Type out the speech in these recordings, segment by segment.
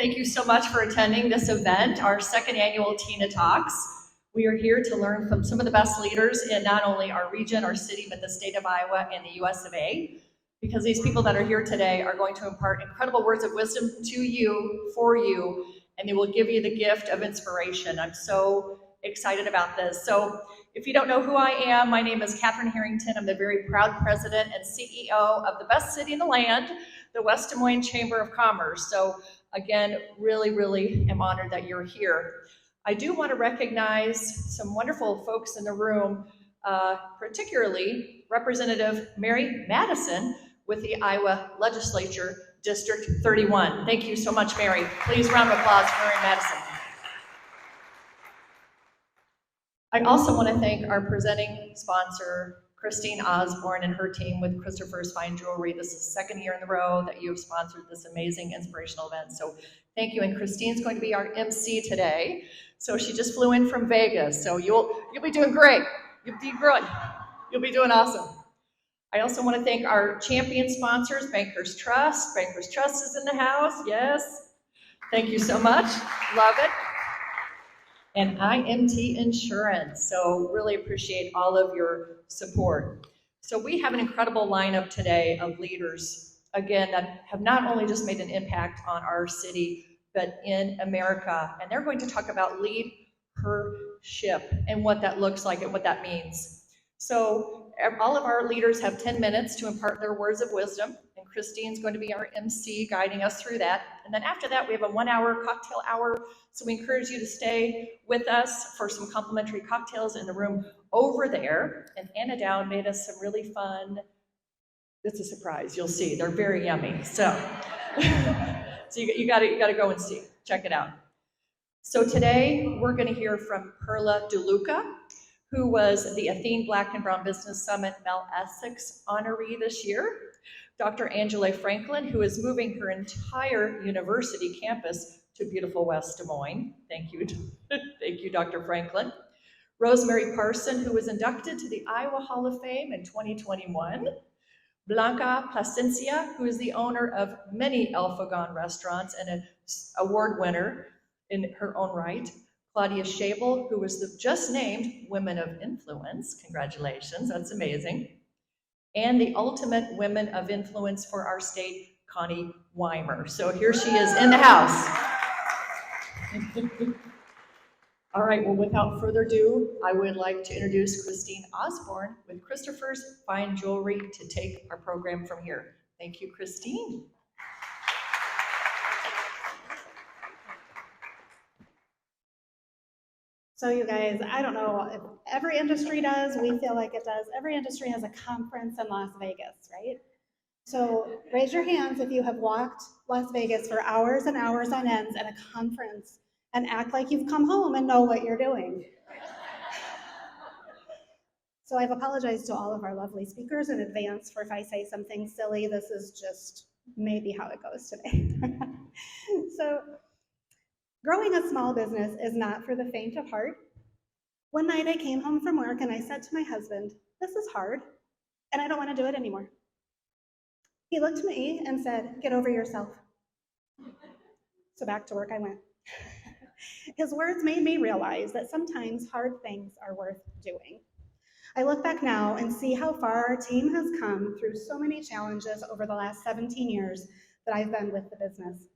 Thank you so much for attending this event, our second annual TINA Talks. We are here to learn from some of the best leaders in not only our region, our city, but the state of Iowa and the US of A. Because these people that are here today are going to impart incredible words of wisdom to you, for you, and they will give you the gift of inspiration. I'm so excited about this. So if you don't know who I am, my name is Catherine Harrington. I'm the very proud president and CEO of the best city in the land, the West Des Moines Chamber of Commerce. So again, really am honored that you're here. I do want to recognize some wonderful folks in the room, particularly Representative Mary Madison with the Iowa Legislature, District 31. Thank you so much, Mary. Please round of applause for Mary Madison. I also want to thank our presenting sponsor, Christine Osborne and her team with Christopher's Fine Jewelry. This is the second year in a row that you have sponsored this amazing inspirational event. So thank you. And Christine's going to be our MC today. So she just flew in from Vegas. So you'll be doing great. You'll be good. You'll be doing awesome. I also want to thank our champion sponsors, Bankers Trust. Bankers Trust is in the house. Yes. Thank you so much. Love it. And IMT Insurance. So really appreciate all of your support. So we have an incredible lineup today of leaders, again, that have not only just made an impact on our city, but in America. And they're going to talk about leadership and what that looks like and what that means. So all of our leaders have 10 minutes to impart their words of wisdom, and Christine's going to be our MC guiding us through that. And then after that, we have a 1-hour cocktail hour. So we encourage you to stay with us for some complimentary cocktails in the room over there. And Anna Down made us some really fun, it's a surprise, you'll see, they're very yummy. So, so you gotta go and see, check it out. So today, we're gonna hear from Perlla Deluca, who was the Athene Black and Brown Business Summit Mel Essex honoree this year. Dr. Angela Franklin, who is moving her entire university campus to beautiful West Des Moines. Thank you, thank you, Dr. Franklin. Rosemary Parson, who was inducted to the Iowa Hall of Fame in 2021. Blanca Plascencia, who is the owner of many El Fogon restaurants and an award winner in her own right. Claudia Schabel, who was just named Women of Influence. Congratulations, that's amazing. And the ultimate Women of Influence for our state, Connie Wimer. So here she is in the house. All right, well, without further ado, I would like to introduce Christine Osborne with Christopher's Fine Jewelry to take our program from here. Thank you, Christine. So you guys, I don't know if every industry does, we feel like it does. Every industry has a conference in Las Vegas, right? So raise your hands if you have walked Las Vegas for hours and hours on ends at a conference and act like you've come home and know what you're doing. So I've apologized to all of our lovely speakers in advance for if I say something silly. This is just maybe how it goes today. So growing a small business is not for the faint of heart. One night I came home from work and I said to my husband, "This is hard and I don't want to do it anymore." He looked at me and said, "Get over yourself." So back to work I went. His words made me realize that sometimes hard things are worth doing. I look back now and see how far our team has come through so many challenges over the last 17 years that I've been with the business.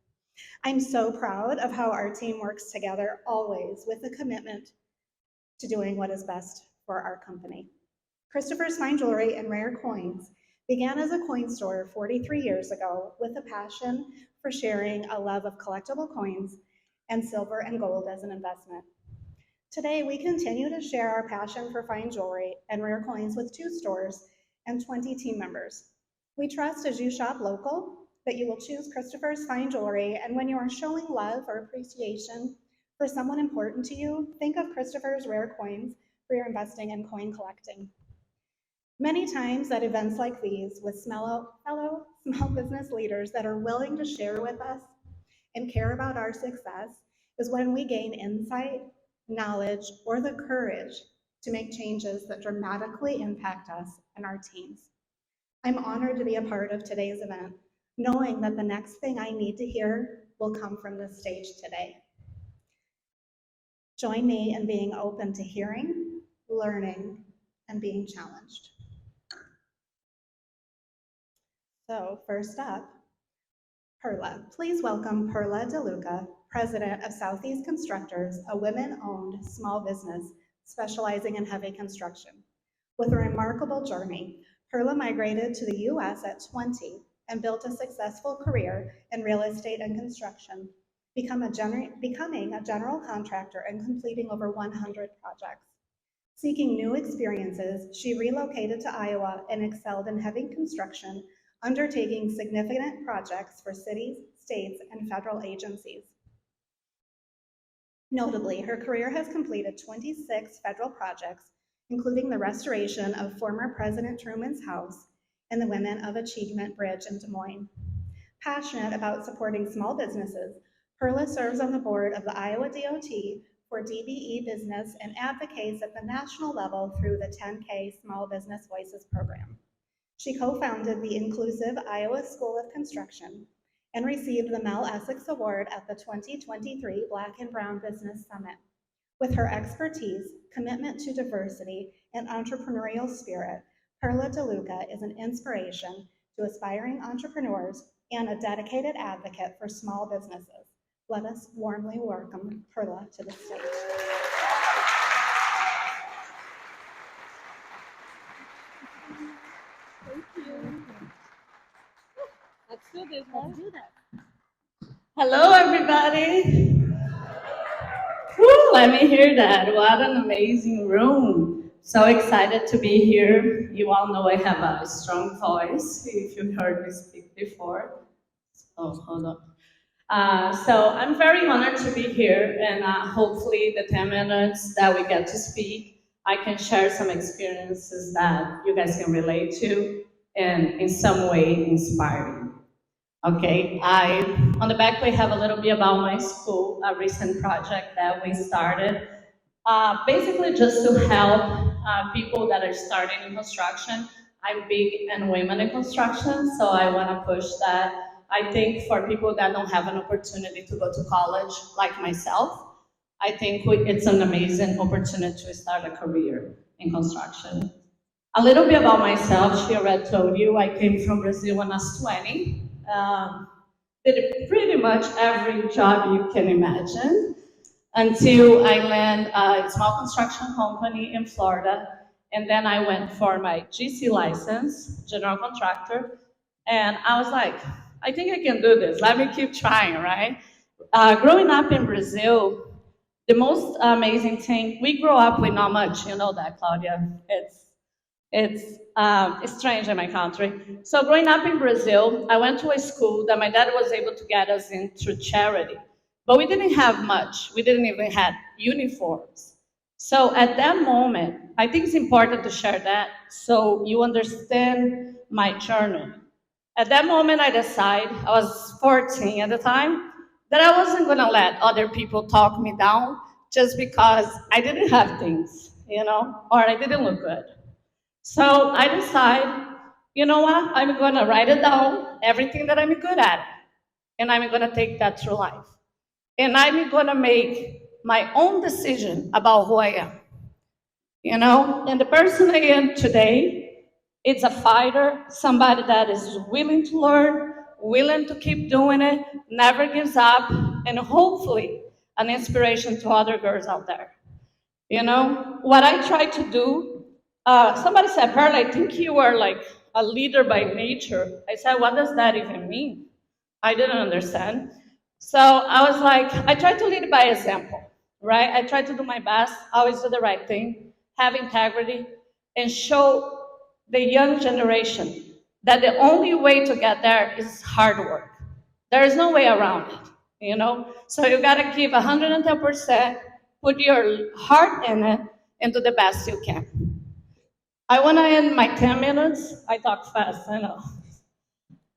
I'm so proud of how our team works together always with a commitment to doing what is best for our company. Christopher's Fine Jewelry and Rare Coins began as a coin store 43 years ago with a passion for sharing a love of collectible coins and silver and gold as an investment. Today, we continue to share our passion for fine jewelry and rare coins with 2 stores and 20 team members. We trust as you shop local that you will choose Christopher's Fine Jewelry, and when you are showing love or appreciation for someone important to you, think of Christopher's Rare Coins for your investing and coin collecting. Many times at events like these with fellow small business leaders that are willing to share with us and care about our success is when we gain insight, knowledge, or the courage to make changes that dramatically impact us and our teams. I'm honored to be a part of today's event, knowing that the next thing I need to hear will come from this stage today. Join me in being open to hearing, learning, and being challenged. So first up, Perlla. Please welcome Perlla Deluca, President of Southeast Constructors, a women-owned small business specializing in heavy construction. With a remarkable journey, Perlla migrated to the US at 20 and built a successful career in real estate and construction, becoming a general contractor and completing over 100 projects. Seeking new experiences, she relocated to Iowa and excelled in heavy construction, undertaking significant projects for cities, states, and federal agencies. Notably, her career has completed 26 federal projects, including the restoration of former President Truman's house and the Women of Achievement Bridge in Des Moines. Passionate about supporting small businesses, Perlla serves on the board of the Iowa DOT for DBE Business and advocates at the national level through the 10K Small Business Voices program. She co-founded the Inclusive Iowa School of Construction and received the Mel Essex Award at the 2023 Black and Brown Business Summit. With her expertise, commitment to diversity, and entrepreneurial spirit, Perlla Deluca is an inspiration to aspiring entrepreneurs and a dedicated advocate for small businesses. Let us warmly welcome Perlla to the stage. Thank you. Let's do this. Let's do that. Hello, everybody. Woo, let me hear that. What an amazing room. So excited to be here. You all know I have a strong voice, if you heard me speak before. Oh, hold on. So I'm very honored to be here, and hopefully the 10 minutes that we get to speak, I can share some experiences that you guys can relate to and in some way inspire you. Okay, on the back we have a little bit about my school, a recent project that we started, basically just to help people that are starting in construction. I'm big in women in construction, so I want to push that. I think for people that don't have an opportunity to go to college, like myself, I think it's an amazing opportunity to start a career in construction. A little bit about myself, she already told you, I came from Brazil when I was 20. Did pretty much every job you can imagine until I landed a small construction company in Florida. And then I went for my GC license, general contractor. And I was like, I think I can do this. Let me keep trying, right? Growing up in Brazil, the most amazing thing, we grew up with not much, you know that, Claudia. It's strange in my country. So growing up in Brazil, I went to a school that my dad was able to get us in through charity. But we didn't have much. We didn't even have uniforms. So at that moment, I think it's important to share that so you understand my journey. At that moment, I decided, I was 14 at the time, that I wasn't going to let other people talk me down just because I didn't have things, or I didn't look good. So I decided, you know what, I'm going to write it down, everything that I'm good at, and I'm going to take that through life. And I'm going to make my own decision about who I am. And the person I am today, it's a fighter, somebody that is willing to learn, willing to keep doing it, never gives up, and hopefully an inspiration to other girls out there. What I try to do, somebody said, Perla, I think you are like a leader by nature. I said, what does that even mean? I didn't understand. So I was like, I try to lead by example, right? I try to do my best, always do the right thing, have integrity, and show the young generation that the only way to get there is hard work. There is no way around it, So you gotta give 110%, put your heart in it, and do the best you can. I wanna end my 10 minutes, I talk fast, I know.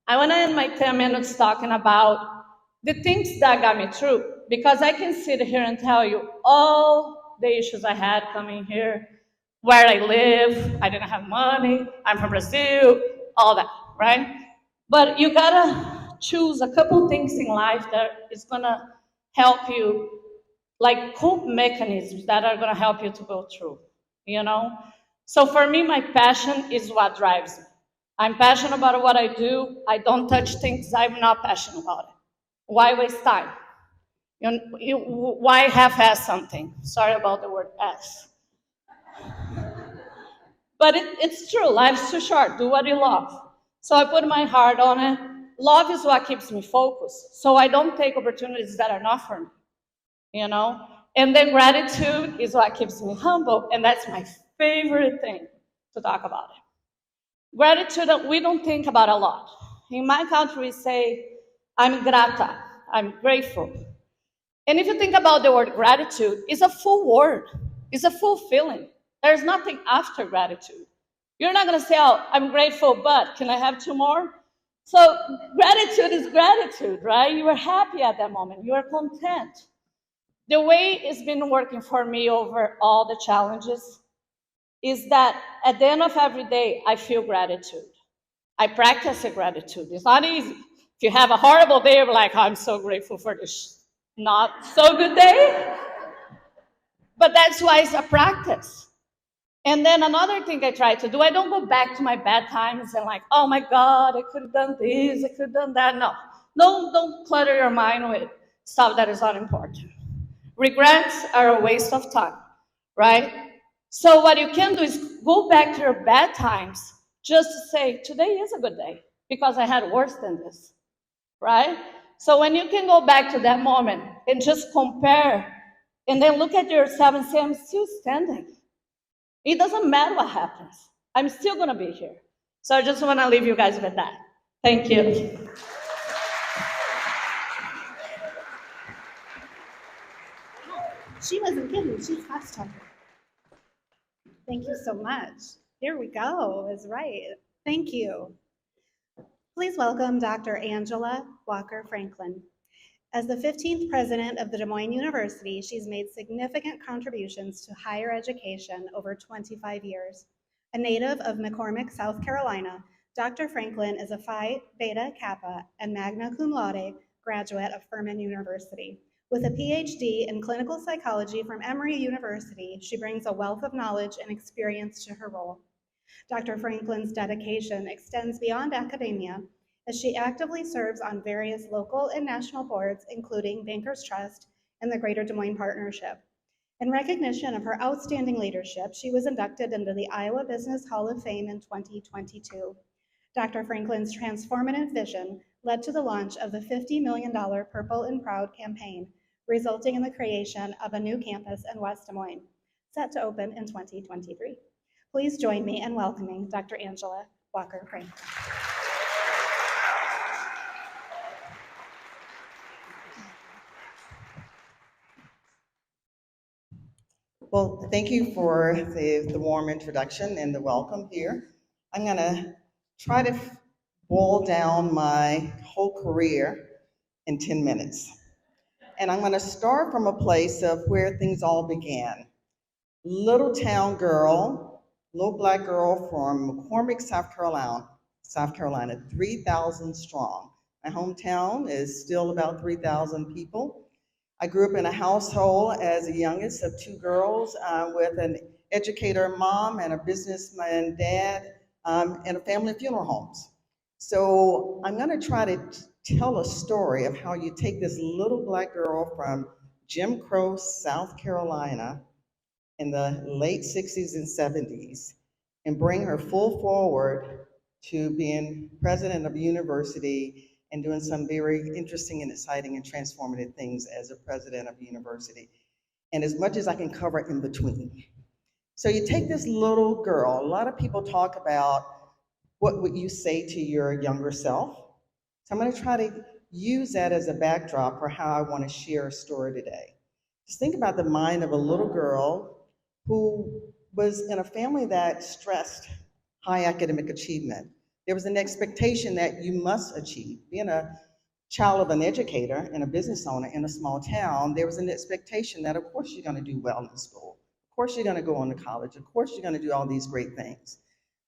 I wanna end my 10 minutes talking about the things that got me through, because I can sit here and tell you all the issues I had coming here, where I live, I didn't have money, I'm from Brazil, all that, right? But you gotta choose a couple things in life that is gonna help you, like cope mechanisms that are gonna help you to go through, you know? So for me, my passion is what drives me. I'm passionate about what I do. I don't touch things I'm not passionate about it. Why waste time? Why half-ass something? Sorry about the word ass. But it's true, life's too short, do what you love. So I put my heart on it. Love is what keeps me focused. So I don't take opportunities that are not for me, you know? And then gratitude is what keeps me humble, and that's my favorite thing to talk about it. Gratitude, we don't think about a lot. In my country, we say, I'm grata, I'm grateful. And if you think about the word gratitude, it's a full word, it's a full feeling. There's nothing after gratitude. You're not gonna say, oh, I'm grateful, but can I have two more? So gratitude is gratitude, right? You are happy at that moment, you are content. The way it's been working for me over all the challenges is that at the end of every day, I feel gratitude. I practice the gratitude. It's not easy. If you have a horrible day, you're like, I'm so grateful for this not so good day. But that's why it's a practice. And then another thing I try to do, I don't go back to my bad times and like, oh my God, I could have done this, I could have done that. No, don't clutter your mind with stuff that is not important. Regrets are a waste of time, right? So what you can do is go back to your bad times just to say, today is a good day because I had worse than this, right? So when you can go back to that moment and just compare and then look at yourself and say, I'm still standing. It doesn't matter what happens. I'm still gonna be here. So I just wanna leave you guys with that. Thank you. She wasn't kidding, she's fast talking. Thank you so much. Here we go, is right. Thank you. Please welcome Dr. Angela Walker Franklin. As the 15th president of the Des Moines University, she's made significant contributions to higher education over 25 years. A native of McCormick, South Carolina, Dr. Franklin is a Phi Beta Kappa and magna cum laude graduate of Furman University. With a PhD in clinical psychology from Emory University, she brings a wealth of knowledge and experience to her role. Dr. Franklin's dedication extends beyond academia as she actively serves on various local and national boards, including Bankers Trust and the Greater Des Moines Partnership. In recognition of her outstanding leadership, she was inducted into the Iowa Business Hall of Fame in 2022. Dr. Franklin's transformative vision led to the launch of the $50 million Purple and Proud campaign, resulting in the creation of a new campus in West Des Moines, set to open in 2023. Please join me in welcoming Dr. Angela Walker Franklin. Well, thank you for the warm introduction and the welcome here. I'm going to try to boil down my whole career in 10 minutes. And I'm going to start from a place of where things all began. Little town girl, little black girl from McCormick, South Carolina, 3,000 strong. My hometown is still about 3,000 people. I grew up in a household as the youngest of two girls with an educator mom and a businessman dad and a family of funeral homes. So I'm going to try to tell a story of how you take this little black girl from Jim Crow, South Carolina in the late 60s and 70s and bring her full forward to being president of a university and doing some very interesting and exciting and transformative things as a president of a university, and as much as I can cover in between. So you take this little girl, a lot of people talk about what would you say to your younger self. So I'm gonna try to use that as a backdrop for how I wanna share a story today. Just think about the mind of a little girl who was in a family that stressed high academic achievement. There was an expectation that you must achieve. Being a child of an educator and a business owner in a small town, there was an expectation that of course you're gonna do well in school. Of course you're gonna go on to college. Of course you're gonna do all these great things.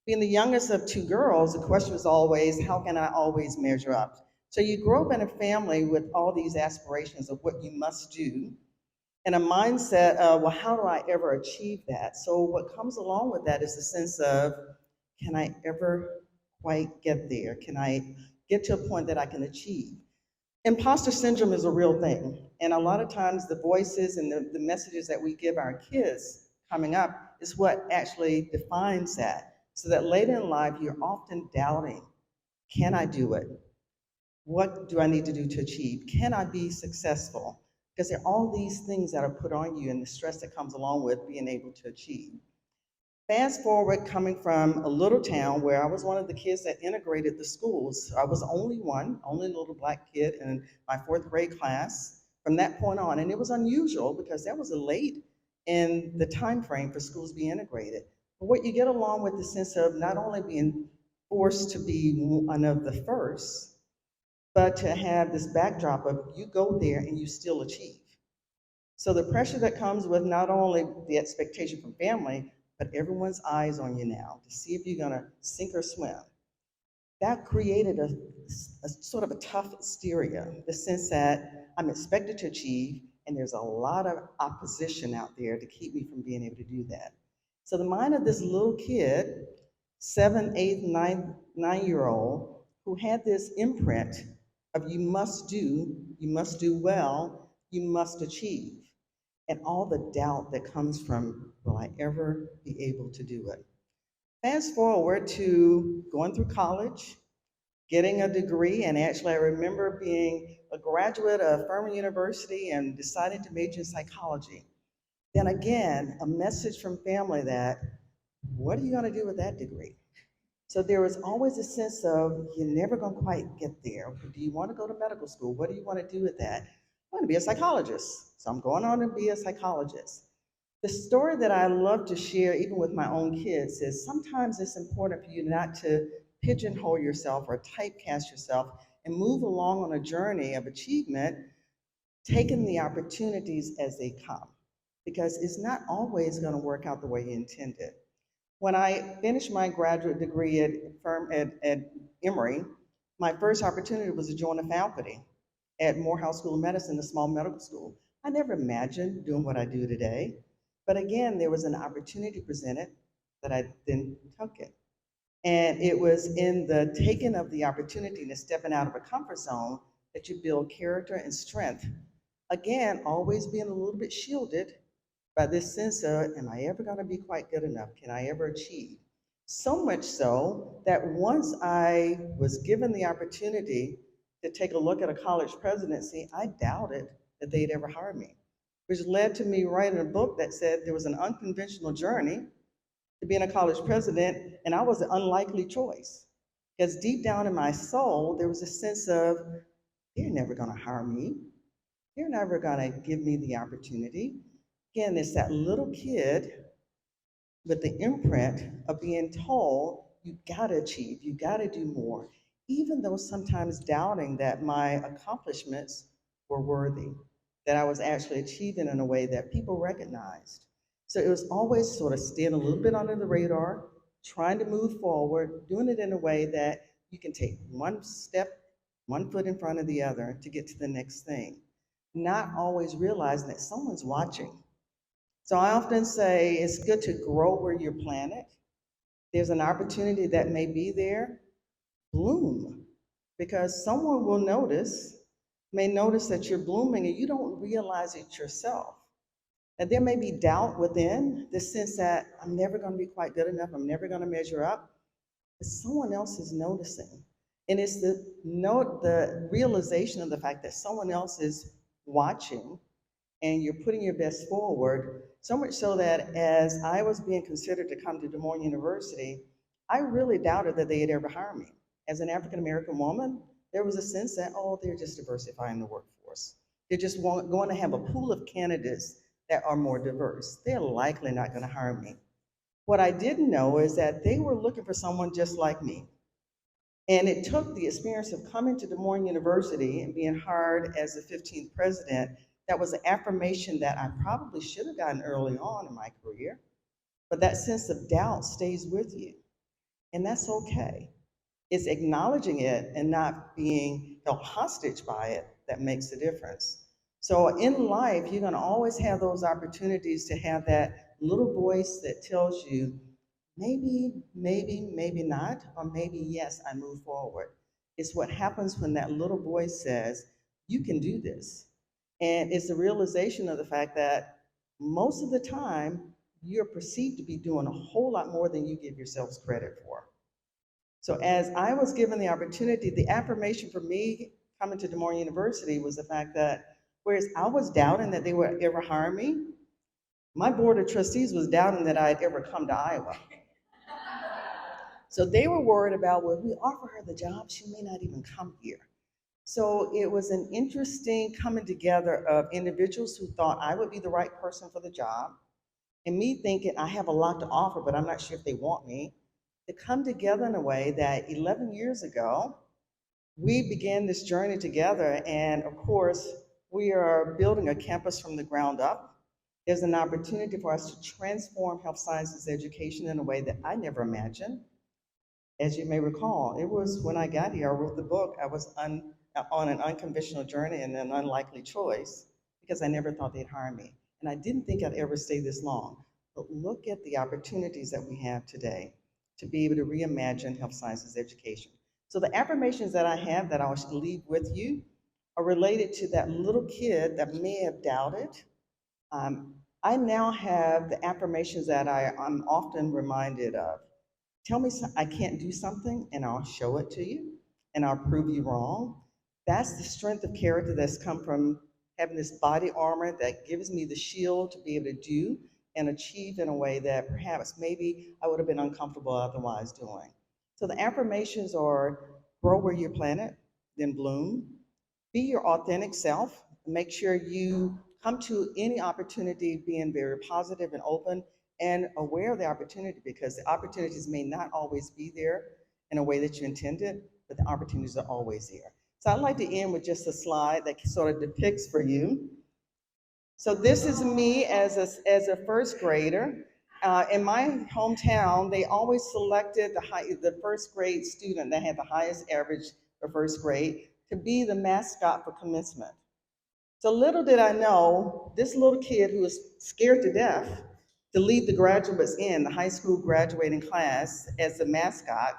Being the youngest of two girls, the question was always, how can I always measure up? So you grow up in a family with all these aspirations of what you must do, and a mindset of, well, how do I ever achieve that? So what comes along with that is the sense of, can I ever quite get there? Can I get to a point that I can achieve? Imposter syndrome is a real thing. And a lot of times the voices and the messages that we give our kids coming up is what actually defines that. So that later in life, you're often doubting, can I do it? What do I need to do to achieve? Can I be successful? Because there are all these things that are put on you and the stress that comes along with being able to achieve. Fast forward coming from a little town where I was one of the kids that integrated the schools. I was the only one, only little black kid in my fourth grade class from that point on. And it was unusual because that was late in the time frame for schools to be integrated. But what you get along with the sense of not only being forced to be one of the first, but to have this backdrop of you go there and you still achieve. So the pressure that comes with not only the expectation from family, but everyone's eyes on you now to see if you're gonna sink or swim. That created a sort of a tough exterior, the sense that I'm expected to achieve, and there's a lot of opposition out there to keep me from being able to do that. So the mind of this little kid, 7, 8, 9-year-old, who had this imprint of you must do well, you must achieve, and all the doubt that comes from, will I ever be able to do it? Fast forward to going through college, getting a degree, and actually I remember being a graduate of Furman University and deciding to major in psychology. Then again, a message from family that, what are you gonna do with that degree? So there was always a sense of, you're never going to quite get there. Do you want to go to medical school? What do you want to do with that? I want to be a psychologist. So I'm going on to be a psychologist. The story that I love to share, even with my own kids, is sometimes it's important for you not to pigeonhole yourself or typecast yourself and move along on a journey of achievement, taking the opportunities as they come, because it's not always going to work out the way you intended. When I finished my graduate degree at Emory, my first opportunity was to join a faculty at Morehouse School of Medicine, a small medical school. I never imagined doing what I do today, but again, there was an opportunity presented that I then took it. And it was in the taking of the opportunity and stepping out of a comfort zone that you build character and strength. Again, always being a little bit shielded by this sense of, am I ever going to be quite good enough? Can I ever achieve? So much so that once I was given the opportunity to take a look at a college presidency, I doubted that they'd ever hire me, which led to me writing a book that said there was an unconventional journey to being a college president, and I was an unlikely choice. Because deep down in my soul, there was a sense of, they're never going to hire me. They're never going to give me the opportunity. Again, it's that little kid with the imprint of being told, you gotta achieve, you gotta do more, even though sometimes doubting that my accomplishments were worthy, that I was actually achieving in a way that people recognized. So it was always sort of staying a little bit under the radar, trying to move forward, doing it in a way that you can take one step, one foot in front of the other to get to the next thing, not always realizing that someone's watching. So I often say it's good to grow where you're planted. There's an opportunity that may be there, bloom, because someone will notice, may notice that you're blooming and you don't realize it yourself. And there may be doubt within the sense that I'm never going to be quite good enough, I'm never going to measure up, but someone else is noticing. And it's the realization of the fact that someone else is watching and you're putting your best forward, so much so that as I was being considered to come to Des Moines University, I really doubted that they'd ever hire me. As an African-American woman, there was a sense that, oh, they're just diversifying the workforce. They're just going to have a pool of candidates that are more diverse. They're likely not going to hire me. What I didn't know is that they were looking for someone just like me. And it took the experience of coming to Des Moines University and being hired as the 15th president. That was an affirmation that I probably should have gotten early on in my career, but that sense of doubt stays with you, and that's okay. It's acknowledging it and not being held hostage by it that makes the difference. So in life, you're going to always have those opportunities to have that little voice that tells you, maybe not, or maybe yes, I move forward. It's what happens when that little voice says, you can do this. And it's the realization of the fact that most of the time, you're perceived to be doing a whole lot more than you give yourselves credit for. So as I was given the opportunity, the affirmation for me coming to Des Moines University was the fact that whereas I was doubting that they would ever hire me, my board of trustees was doubting that I'd ever come to Iowa. So they were worried about, well, if we offer her the job, she may not even come here. So it was an interesting coming together of individuals who thought I would be the right person for the job, and me thinking I have a lot to offer, but I'm not sure if they want me, to come together in a way that 11 years ago, we began this journey together. And of course, we are building a campus from the ground up. There's an opportunity for us to transform health sciences education in a way that I never imagined. As you may recall, it was when I got here, I wrote the book, I was on an unconventional journey and an unlikely choice because I never thought they'd hire me. And I didn't think I'd ever stay this long. But look at the opportunities that we have today to be able to reimagine health sciences education. So the affirmations that I have that I'll leave with you are related to that little kid that may have doubted. I now have the affirmations that I'm often reminded of. Tell me I can't do something and I'll show it to you and I'll prove you wrong. That's the strength of character that's come from having this body armor that gives me the shield to be able to do and achieve in a way that perhaps maybe I would have been uncomfortable otherwise doing. So the affirmations are grow where you're planted, then bloom, be your authentic self, make sure you come to any opportunity being very positive and open and aware of the opportunity, because the opportunities may not always be there in a way that you intended, but the opportunities are always there. So I'd like to end with just a slide that sort of depicts for you. So this is me as a first grader. In my hometown, they always selected the first grade student that had the highest average for first grade to be the mascot for commencement. So little did I know, this little kid who was scared to death to lead the graduates in, the high school graduating class as the mascot,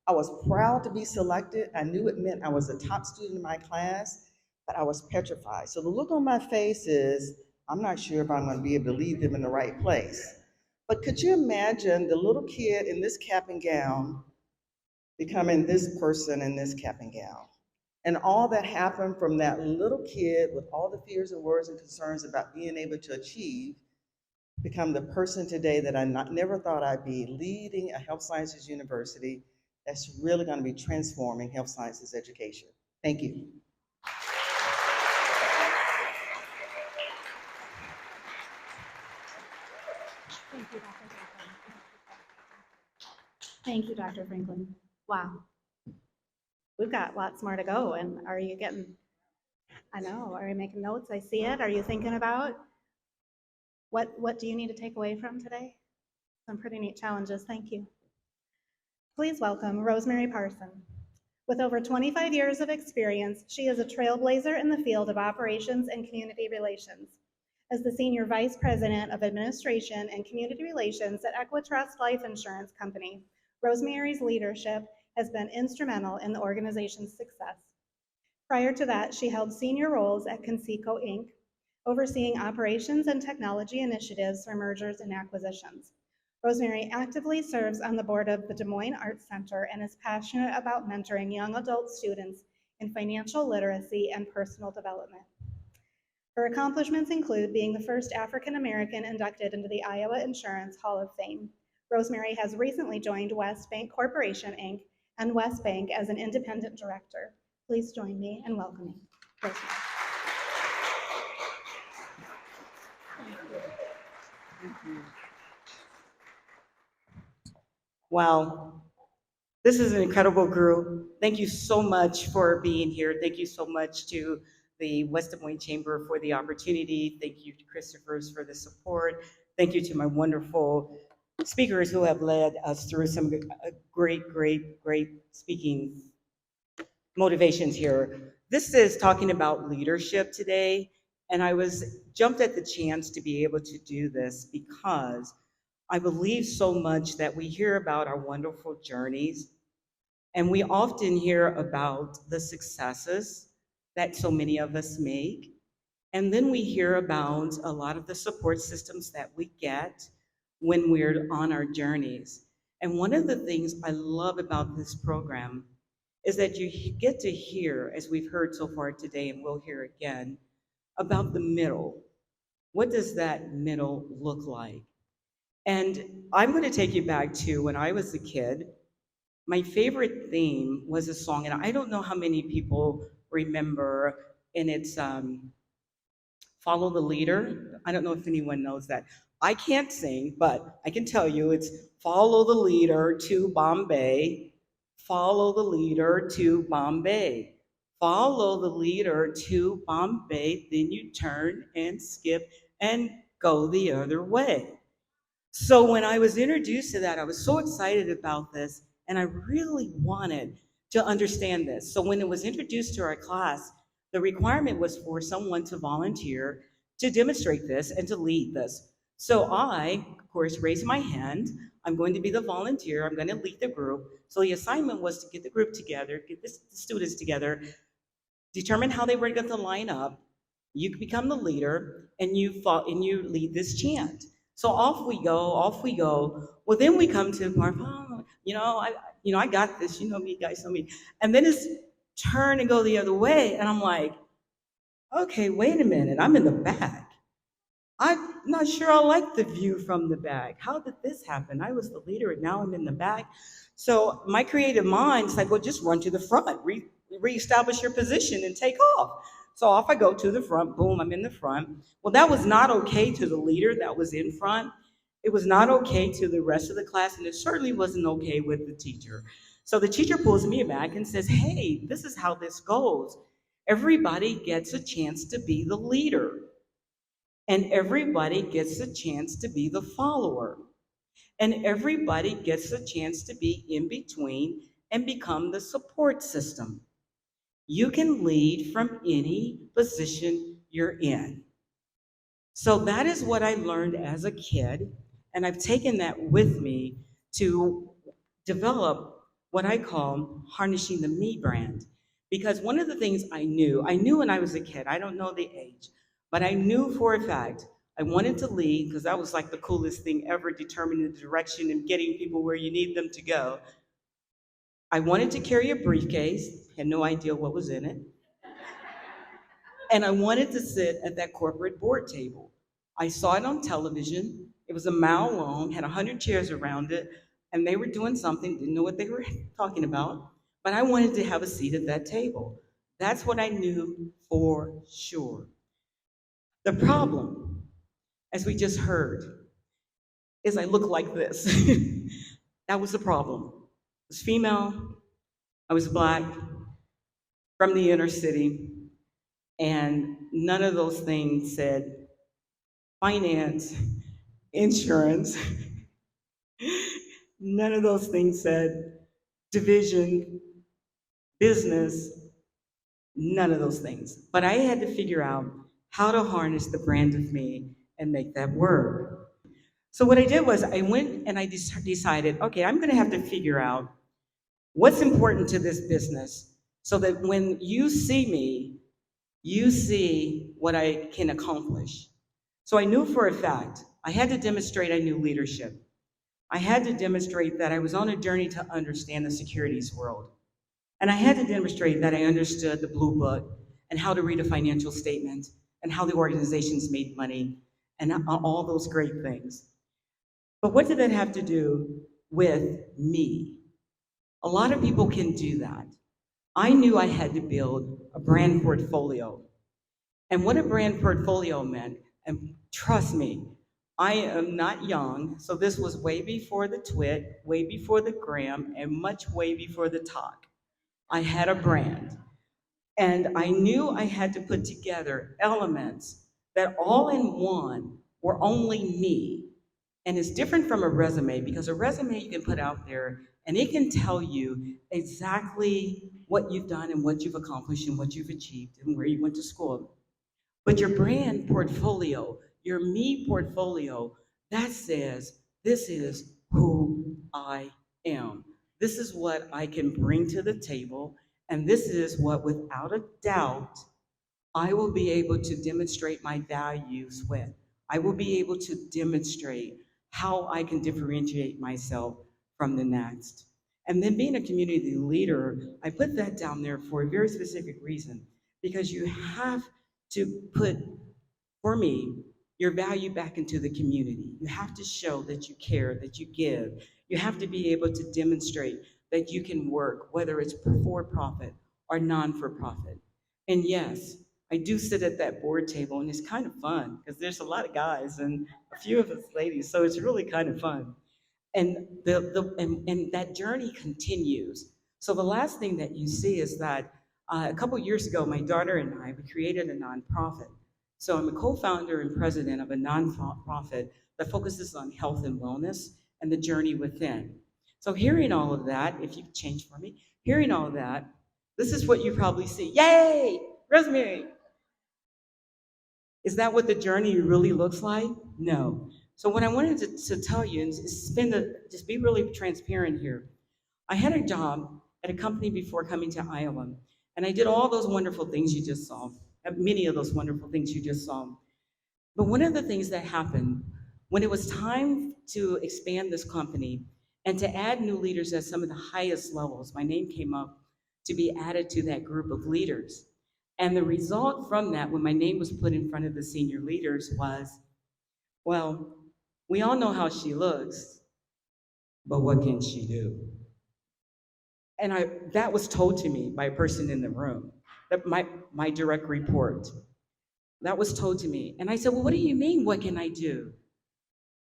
I was proud to be selected. I knew it meant I was the top student in my class, but I was petrified. So the look on my face is, I'm not sure if I'm going to be able to lead them in the right place. But could you imagine the little kid in this cap and gown becoming this person in this cap and gown? And all that happened from that little kid with all the fears and worries and concerns about being able to achieve, become the person today that I never thought I'd be, leading a health sciences university that's really going to be transforming health sciences education. Thank you. Thank you, Dr. Franklin. Wow. We've got lots more to go, and are you getting, I know, are you making notes? I see it. Are you thinking about what do you need to take away from today? Some pretty neat challenges. Thank you. Please welcome Rosemary Parson. With over 25 years of experience, she is a trailblazer in the field of operations and community relations. As the Senior Vice President of Administration and Community Relations at Equitrust Life Insurance Company, Rosemary's leadership has been instrumental in the organization's success. Prior to that, she held senior roles at Conseco Inc., overseeing operations and technology initiatives for mergers and acquisitions. Rosemary actively serves on the board of the Des Moines Arts Center and is passionate about mentoring young adult students in financial literacy and personal development. Her accomplishments include being the first African American inducted into the Iowa Insurance Hall of Fame. Rosemary has recently joined West Bank Corporation, Inc. and West Bank as an independent director. Please join me in welcoming Rosemary. Wow, this is an incredible group. Thank you so much for being here. Thank you so much to the West Des Moines Chamber for the opportunity. Thank you to Christopher's for the support. Thank you to my wonderful speakers who have led us through some great speaking motivations here. This is talking about leadership today, and I was jumped at the chance to be able to do this because I believe so much that we hear about our wonderful journeys, and we often hear about the successes that so many of us make. And then we hear about a lot of the support systems that we get when we're on our journeys. And one of the things I love about this program is that you get to hear, as we've heard so far today, and we'll hear again, about the middle. What does that middle look like? And I'm going to take you back to when I was a kid. My favorite theme was a song, and I don't know how many people remember, and it's Follow the Leader. I don't know if anyone knows that. I can't sing, but I can tell you it's Follow the Leader to Bombay, follow the leader to Bombay. Follow the leader to Bombay, then you turn and skip and go the other way. So when I was introduced to that, I was so excited about this, and I really wanted to understand this. So when it was introduced to our class, the requirement was for someone to volunteer to demonstrate this and to lead this. So I, of course, raised my hand. I'm going to be the volunteer. I'm going to lead the group. So the assignment was to get the group together, get the students together, determine how they were going to line up. You become the leader, and you lead this chant. So off we go, off we go. Well, then we come to the part, oh, I got this. You know me, guys know me. And then it's turn and go the other way, and I'm like, okay, wait a minute, I'm in the back. I'm not sure I like the view from the back. How did this happen? I was the leader, and now I'm in the back. So my creative mind's like, well, just run to the front, reestablish your position, and take off. So off I go to the front. Boom, I'm in the front. Well, that was not okay to the leader that was in front. It was not okay to the rest of the class, and it certainly wasn't okay with the teacher. So the teacher pulls me back and says, hey, this is how this goes. Everybody gets a chance to be the leader, and everybody gets a chance to be the follower, and everybody gets a chance to be in between and become the support system. You can lead from any position you're in. So that is what I learned as a kid, and I've taken that with me to develop what I call harnessing the me brand. Because one of the things I knew when I was a kid, I don't know the age, but I knew for a fact I wanted to lead because that was like the coolest thing ever, determining the direction and getting people where you need them to go. I wanted to carry a briefcase, had no idea what was in it. And I wanted to sit at that corporate board table. I saw it on television. It was a mile long, had 100 chairs around it, and they were doing something, didn't know what they were talking about, but I wanted to have a seat at that table. That's what I knew for sure. The problem, as we just heard, is I look like this. That was the problem. I was female, I was Black, from the inner city, and none of those things said finance, insurance. None of those things said division, business, none of those things. But I had to figure out how to harness the brand of me and make that work. So what I did was I went and I decided, okay, I'm going to have to figure out what's important to this business so that when you see me, you see what I can accomplish. So I knew for a fact I had to demonstrate I knew leadership. I had to demonstrate that I was on a journey to understand the securities world. And I had to demonstrate that I understood the Blue Book and how to read a financial statement and how the organizations made money and all those great things. But what did that have to do with me? A lot of people can do that. I knew I had to build a brand portfolio. And what a brand portfolio meant, and trust me, I am not young, so this was way before the twit, way before the gram, and much way before the talk. I had a brand. And I knew I had to put together elements that all in one were only me. And it's different from a resume because a resume you can put out there and it can tell you exactly what you've done and what you've accomplished and what you've achieved and where you went to school. But your brand portfolio, your me portfolio, that says, this is who I am. This is what I can bring to the table. And this is what, without a doubt, I will be able to demonstrate my values with. I will be able to demonstrate how I can differentiate myself from the next. And then being a community leader, I put that down there for a very specific reason, because you have to put, for me, your value back into the community. You have to show that you care, that you give. You have to be able to demonstrate that you can work, whether it's for profit or non for profit. And yes, I do sit at that board table, and it's kind of fun because there's a lot of guys and a few of us ladies, so it's really kind of fun. And and that journey continues. So the last thing that you see is that a couple years ago, my daughter and I, we created a nonprofit. So I'm a co-founder and president of a nonprofit that focuses on health and wellness and the journey within. So hearing all of that, if you could change for me, hearing all of that, this is what you probably see. Yay, Rosemary. Is that what the journey really looks like? No. So what I wanted to tell you is just be really transparent here. I had a job at a company before coming to Iowa, and I did all those wonderful things you just saw, many of those wonderful things you just saw. But one of the things that happened when it was time to expand this company and to add new leaders at some of the highest levels, my name came up to be added to that group of leaders. And the result from that, when my name was put in front of the senior leaders, was, well, we all know how she looks, but what can she do? And that was told to me by a person in the room, that my direct report. That was told to me. And I said, well, what do you mean, what can I do?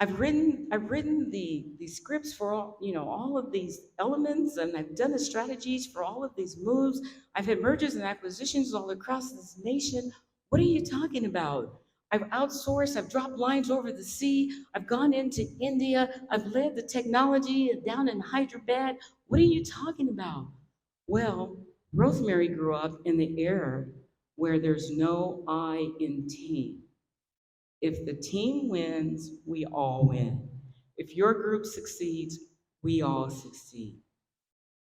I've written the scripts for all of these elements, and I've done the strategies for all of these moves. I've had mergers and acquisitions all across this nation. What are you talking about? I've outsourced, I've dropped lines over the sea, I've gone into India, I've led the technology down in Hyderabad. What are you talking about? Well, Rosemary grew up in the era where there's no I in team. If the team wins, we all win. If your group succeeds, we all succeed.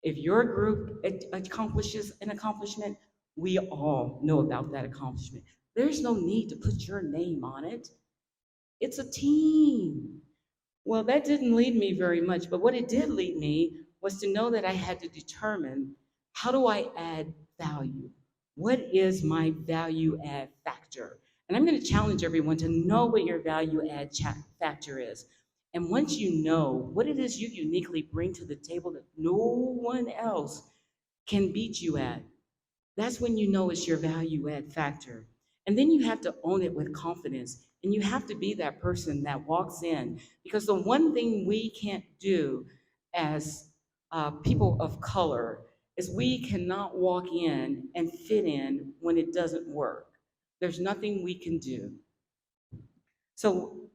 If your group accomplishes an accomplishment, we all know about that accomplishment. There's no need to put your name on it. It's a team. Well, that didn't lead me very much, but what it did lead me was to know that I had to determine, how do I add value? What is my value add factor? And I'm going to challenge everyone to know what your value add factor is. And once you know what it is you uniquely bring to the table that no one else can beat you at, that's when you know it's your value add factor. And then you have to own it with confidence. And you have to be that person that walks in. Because the one thing we can't do as people of color is we cannot walk in and fit in when it doesn't work. There's nothing we can do. So,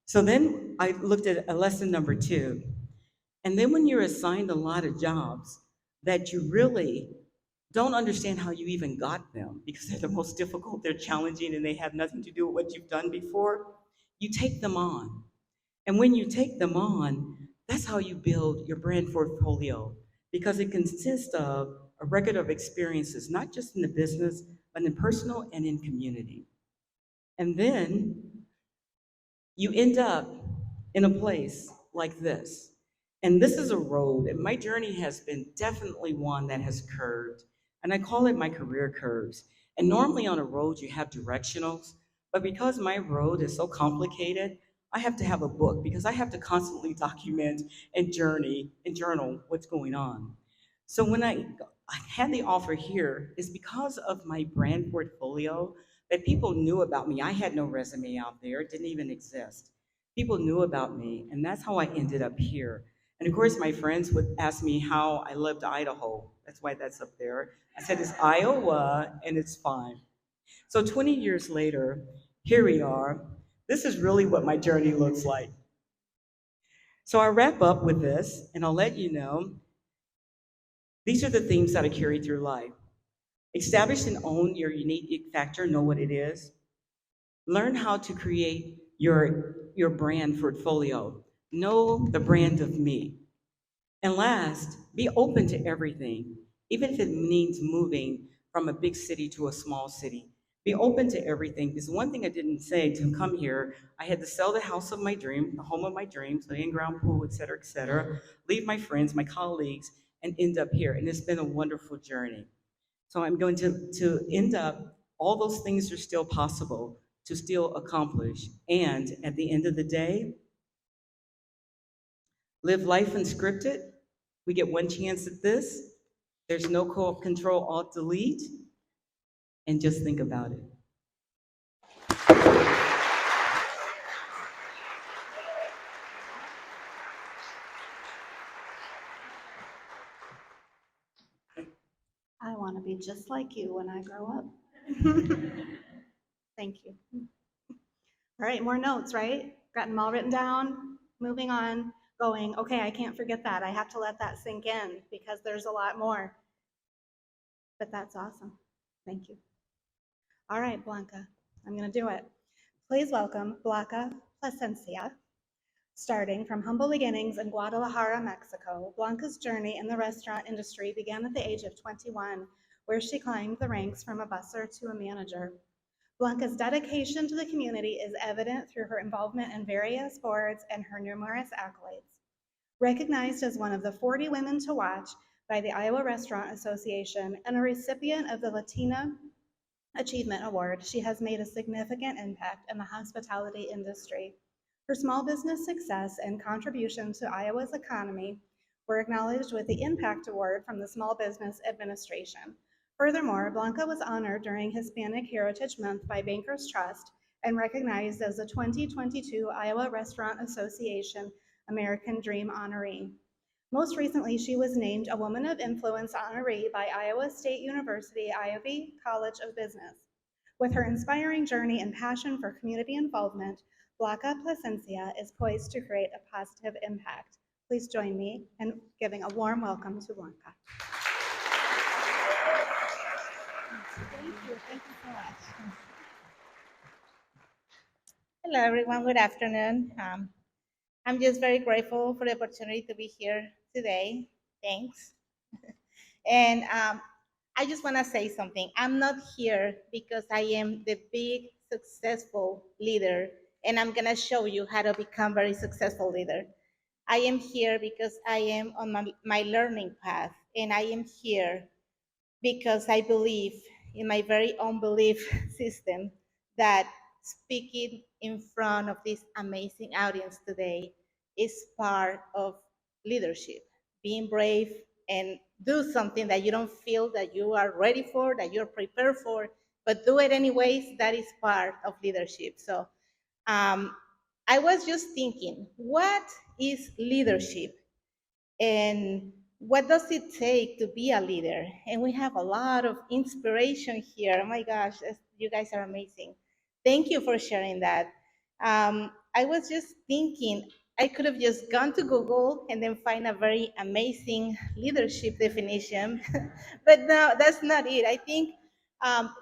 so then I looked at a lesson number 2. And then when you're assigned a lot of jobs that you really don't understand how you even got them, because they're the most difficult, they're challenging, and they have nothing to do with what you've done before, you take them on. And when you take them on, that's how you build your brand portfolio, because it consists of a record of experiences, not just in the business, but in personal and in community. And then you end up in a place like this. And this is a road, and my journey has been definitely one that has curved. And I call it my career curves. And normally on a road, you have directionals. But because my road is so complicated, I have to have a book because I have to constantly document and journal what's going on. So when I had the offer here, is because of my brand portfolio that people knew about me. I had no resume out there, it didn't even exist. People knew about me, and that's how I ended up here. And of course, my friends would ask me how I loved Idaho. That's why that's up there. I said, it's Iowa, and it's fine. So 20 years later, here we are. This is really what my journey looks like. So I wrap up with this, and I'll let you know these are the themes that I carry through life. Establish and own your unique factor, know what it is. Learn how to create your brand portfolio. Know the brand of me. And last, be open to everything, even if it means moving from a big city to a small city. Be open to everything. Because one thing I didn't say to come here, I had to sell the house of my dream, the home of my dreams, the in-ground pool, et cetera, leave my friends, my colleagues, and end up here. And it's been a wonderful journey. So I'm going to end up, all those things are still possible to still accomplish. And at the end of the day, live life unscripted. We get one chance at this. There's no control, alt, delete. And just think about it. I want to be just like you when I grow up. Thank you. All right, more notes, right? Gotten them all written down, moving on, going, okay, I can't forget that. I have to let that sink in because there's a lot more. But that's awesome. Thank you. All right, Blanca, I'm going to do it. Please welcome Blanca Plascencia. Starting from humble beginnings in Guadalajara, Mexico, Blanca's journey in the restaurant industry began at the age of 21, where she climbed the ranks from a busser to a manager. Blanca's dedication to the community is evident through her involvement in various boards and her numerous accolades. Recognized as one of the 40 women to watch by the Iowa Restaurant Association and a recipient of the Latina Achievement Award, she has made a significant impact in the hospitality industry. Her small business success and contribution to Iowa's economy were acknowledged with the Impact Award from the Small Business Administration. Furthermore, Blanca was honored during Hispanic Heritage Month by Bankers Trust and recognized as a 2022 Iowa Restaurant Association American Dream honoree. Most recently, she was named a Woman of Influence honoree by Iowa State University Ivy College of Business. With her inspiring journey and passion for community involvement, Blanca Plascencia is poised to create a positive impact. Please join me in giving a warm welcome to Blanca. Thank you so much. Hello, everyone. Good afternoon. I'm just very grateful for the opportunity to be here today. Thanks. And I just want to say something. I'm not here because I am the big, successful leader, and I'm going to show you how to become a very successful leader. I am here because I am on my learning path, and I am here because I believe in my very own belief system that speaking in front of this amazing audience today is part of leadership. Being brave and do something that you don't feel that you are ready for, that you're prepared for, but do it anyways, that is part of leadership. So I was just thinking, what is leadership? And what does it take to be a leader? And we have a lot of inspiration here. Oh my gosh, you guys are amazing. Thank you for sharing that. I was just thinking, I could have just gone to Google and then find a very amazing leadership definition, but no, that's not it. I think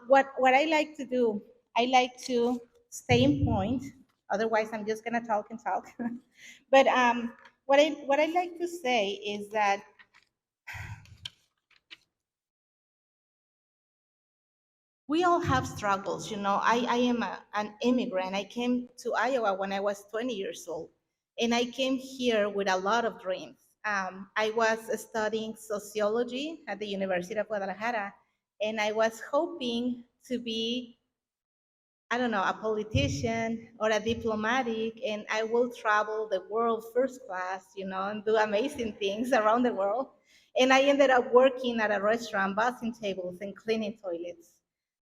what I like to do, I like to stay in point. Otherwise, I'm just gonna talk and talk. But what I like to say is that we all have struggles. You know, I am an immigrant. I came to Iowa when I was 20 years old, and I came here with a lot of dreams. I was studying sociology at the University of Guadalajara, and I was hoping to be, I don't know, a politician or a diplomatic, and I will travel the world first class, you know, and do amazing things around the world. And I ended up working at a restaurant, bussing tables and cleaning toilets.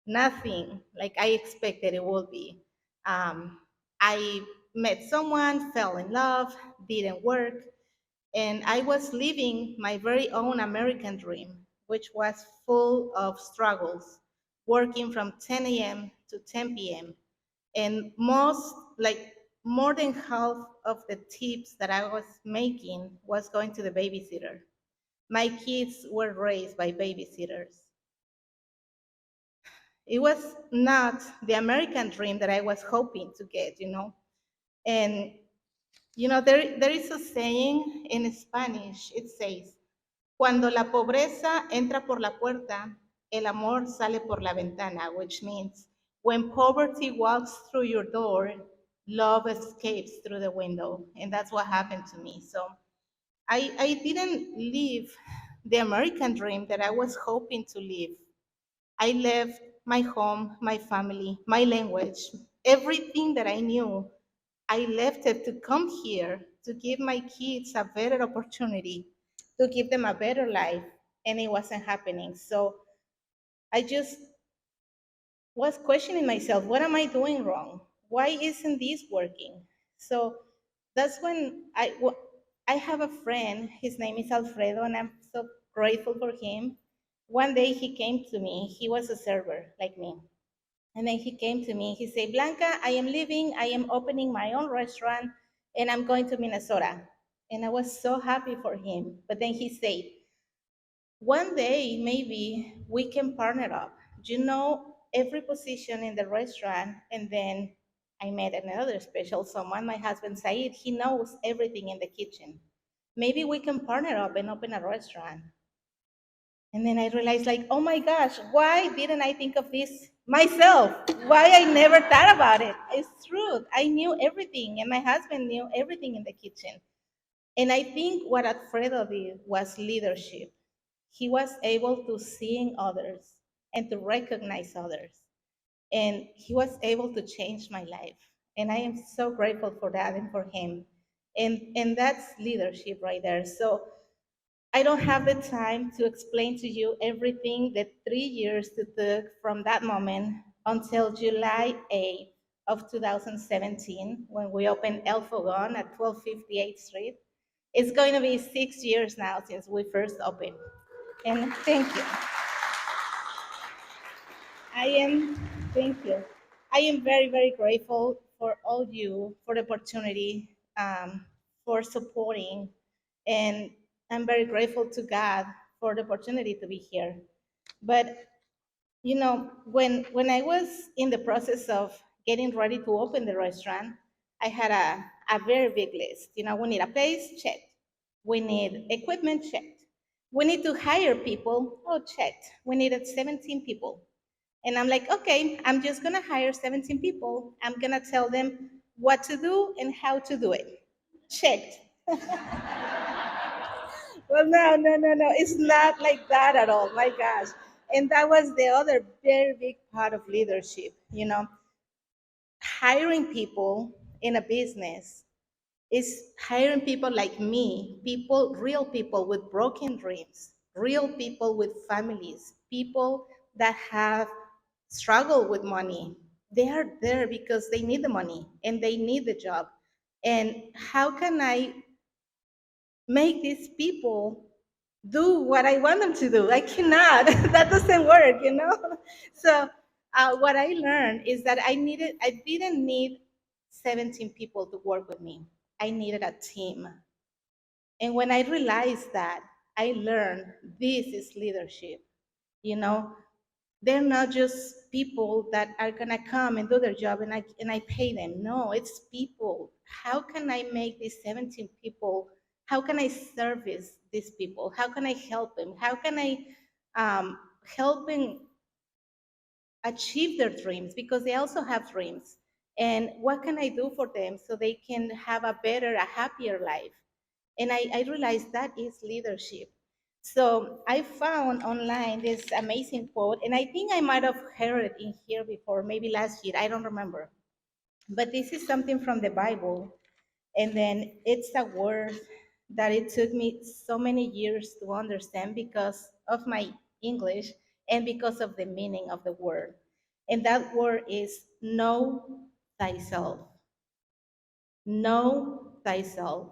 Nothing like I expected it would be. I met someone, fell in love, didn't work, and I was living my very own American dream, which was full of struggles, working from 10 a.m. to 10 p.m., And more than half of the tips that I was making was going to the babysitter. My kids were raised by babysitters. It was not the American dream that I was hoping to get, you know. And, there is a saying in Spanish, it says, cuando la pobreza entra por la puerta, el amor sale por la ventana, which means when poverty walks through your door, love escapes through the window. And that's what happened to me. So I didn't live the American dream that I was hoping to live. I left my home, my family, my language, everything that I knew. I left it to come here to give my kids a better opportunity, to give them a better life, and it wasn't happening. So I just was questioning myself, what am I doing wrong? Why isn't this working? So that's when I have a friend, his name is Alfredo, and I'm so grateful for him. One day he came to me, he was a server like me. And then he came to me, he said, Blanca, I am leaving, I am opening my own restaurant, and I'm going to Minnesota. And I was so happy for him. But then he said, one day maybe we can partner up. You know every position in the restaurant, and then I met another special someone, my husband Said, he knows everything in the kitchen. Maybe we can partner up and open a restaurant. And then I realized, like, oh my gosh, why didn't I think of this myself? Why I never thought about it? It's true. I knew everything, and my husband knew everything in the kitchen. And I think what Alfredo did was leadership. He was able to see others and to recognize others. And he was able to change my life. And I am so grateful for that and for him. And that's leadership right there. So I don't have the time to explain to you everything that 3 years took from that moment until July 8th of 2017 when we opened El Fogon at 1258th Street. It's going to be 6 years now since we first opened. And thank you. Thank you. I am very, very grateful for all you, for the opportunity, for supporting, and I'm very grateful to God for the opportunity to be here. But when I was in the process of getting ready to open the restaurant, I had a very big list. We need a place, checked. We need equipment, checked. We need to hire people, oh, checked. We needed 17 people. And I'm like, okay, I'm just gonna hire 17 people. I'm gonna tell them what to do and how to do it. Checked. Well, no. It's not like that at all. My gosh. And that was the other very big part of leadership. Hiring people in a business is hiring people like me, real people with broken dreams, real people with families, people that have struggled with money. They are there because they need the money and they need the job. And how can I make these people do what I want them to do? I cannot. That doesn't work. So what I learned is that I didn't need 17 people to work with me. I needed a team. And when I realized that, I learned this is leadership. You know, they're not just people that are gonna come and do their job and I pay them. No, it's people. How can I make these 17 people? How can I service these people? How can I help them? How can I help them achieve their dreams, because they also have dreams? And what can I do for them so they can have a better, a happier life? And I realized that is leadership. So I found online this amazing quote, and I think I might have heard it in here before, maybe last year, I don't remember. But this is something from the Bible, and then it's a word that it took me so many years to understand because of my English and because of the meaning of the word. And that word is know thyself. Know thyself.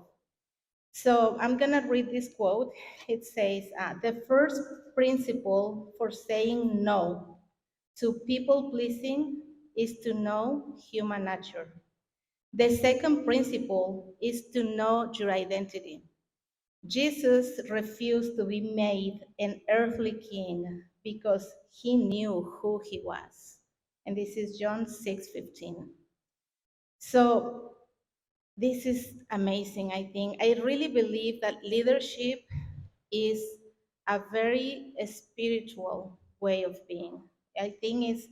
So I'm going to read this quote. It says, the first principle for saying no to people pleasing is to know human nature. The second principle is to know your identity. Jesus refused to be made an earthly king because he knew who he was. And this is John 6:15. So this is amazing, I think. I really believe that leadership is a very spiritual way of being. I think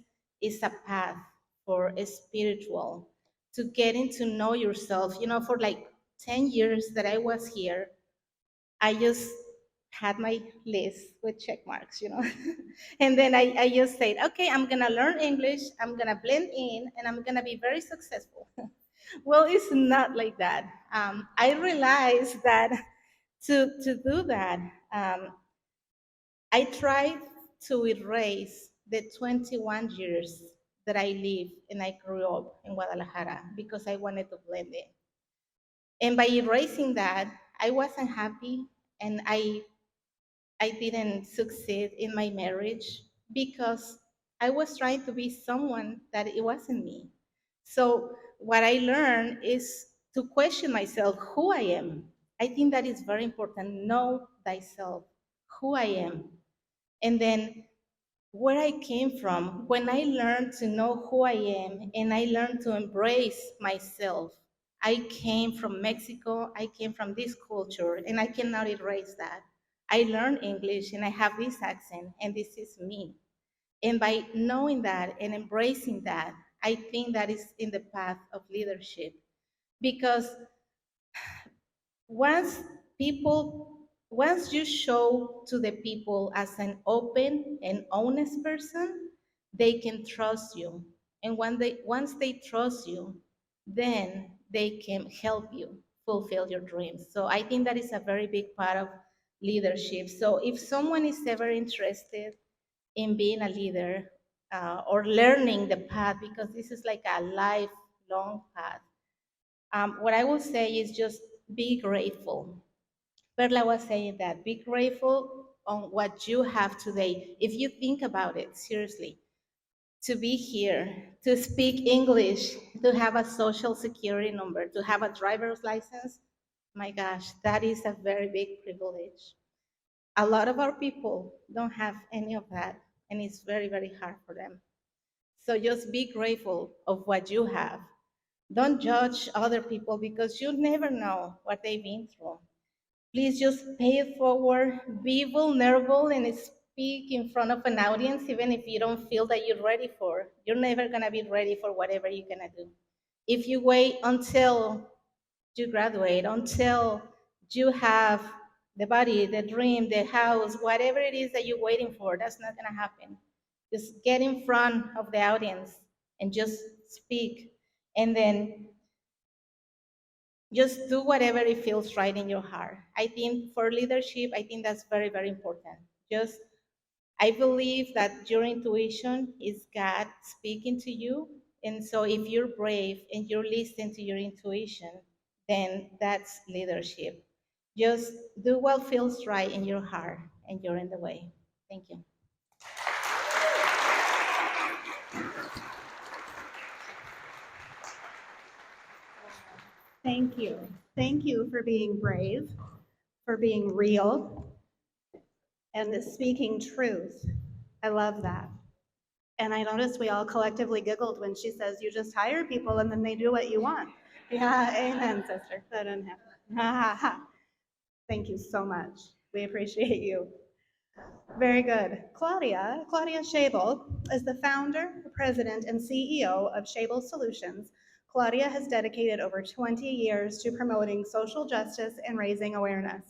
it's a path for a spiritual to getting to know yourself. You know, for like 10 years that I was here, I just had my list with check marks, you know. And then I just said, okay, I'm gonna learn English, I'm gonna blend in, and I'm gonna be very successful. Well, it's not like that. I realized that to do that, I tried to erase the 21 years that I lived and I grew up in Guadalajara because I wanted to blend in. And by erasing that, I wasn't happy and I didn't succeed in my marriage because I was trying to be someone that it wasn't me. So what I learned is to question myself who I am. I think that is very important. Know thyself, who I am. And then where I came from, when I learned to know who I am and I learned to embrace myself, I came from Mexico, I came from this culture, and I cannot erase that. I learned English and I have this accent, and this is me. And by knowing that and embracing that, I think that is in the path of leadership. Because once people, once you show to the people as an open and honest person, they can trust you. And once they trust you, then they can help you fulfill your dreams. So I think that is a very big part of leadership. So if someone is ever interested in being a leader or learning the path, because this is like a lifelong path, what I will say is just be grateful. Perla was saying that be grateful on what you have today. If you think about it seriously, to be here, to speak English, to have a social security number, to have a driver's license, my gosh, that is a very big privilege. A lot of our people don't have any of that, and it's very, very hard for them. So just be grateful of what you have. Don't judge other people because you never know what they've been through. Please just pay it forward, be vulnerable, and speak in front of an audience, even if you don't feel that you're ready for. You're never gonna be ready for whatever you're gonna do. If you wait until you graduate, until you have the body, the dream, the house, whatever it is that you're waiting for, that's not gonna happen. Just get in front of the audience and just speak. And then just do whatever it feels right in your heart. I think for leadership, I think that's very, very important. Just, I believe that your intuition is God speaking to you. And so if you're brave and you're listening to your intuition, then that's leadership. Just do what feels right in your heart and you're in the way. Thank you. Thank you. Thank you for being brave, for being real, and speaking truth. I love that. And I noticed we all collectively giggled when she says, you just hire people and then they do what you want. Yeah, amen, sister. That didn't happen. Thank you so much. We appreciate you. Very good. Claudia Schabel is the founder, president, and CEO of Schabel Solutions. Claudia has dedicated over 20 years to promoting social justice and raising awareness.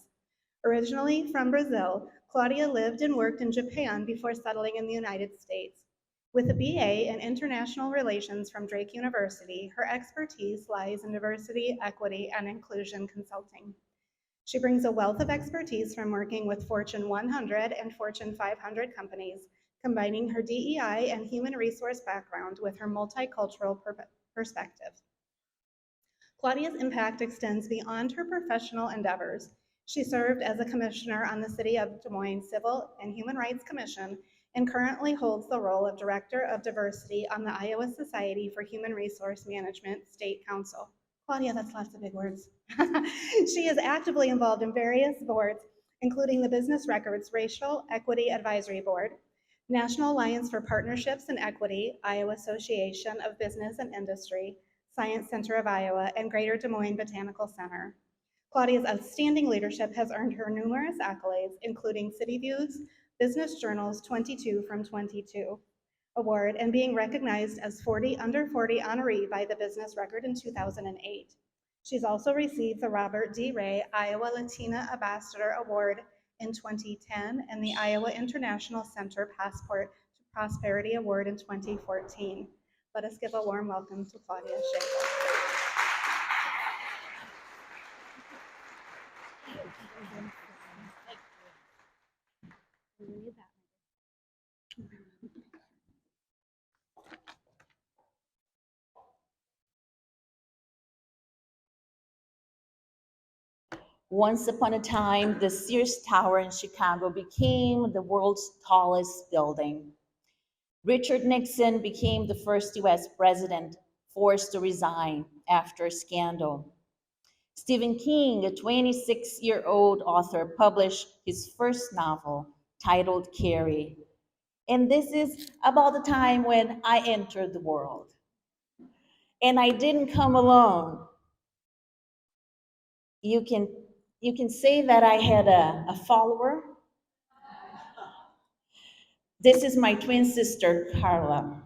Originally from Brazil, Claudia lived and worked in Japan before settling in the United States. With a BA in International Relations from Drake University, her expertise lies in diversity, equity, and inclusion consulting. She brings a wealth of expertise from working with Fortune 100 and Fortune 500 companies, combining her DEI and human resource background with her multicultural perspective. Claudia's impact extends beyond her professional endeavors. She served as a commissioner on the City of Des Moines Civil and Human Rights Commission and currently holds the role of Director of Diversity on the Iowa Society for Human Resource Management State Council. Claudia, that's lots of big words. She is actively involved in various boards, including the Business Records Racial Equity Advisory Board, National Alliance for Partnerships and Equity, Iowa Association of Business and Industry, Science Center of Iowa, and Greater Des Moines Botanical Center. Claudia's outstanding leadership has earned her numerous accolades, including City Views, Business Journal's 22 from 22 award, and being recognized as 40 Under 40 honoree by the Business Record in 2008. She's also received the Robert D. Ray Iowa Latina Ambassador Award in 2010 and the Iowa International Center Passport to Prosperity Award in 2014. Let us give a warm welcome to Claudia Schabel. Once upon a time, the Sears Tower in Chicago became the world's tallest building. Richard Nixon became the first US president forced to resign after a scandal. Stephen King, a 26-year-old author, published his first novel titled Carrie. And this is about the time when I entered the world. And I didn't come alone. You can say that I had a follower. This is my twin sister, Carla.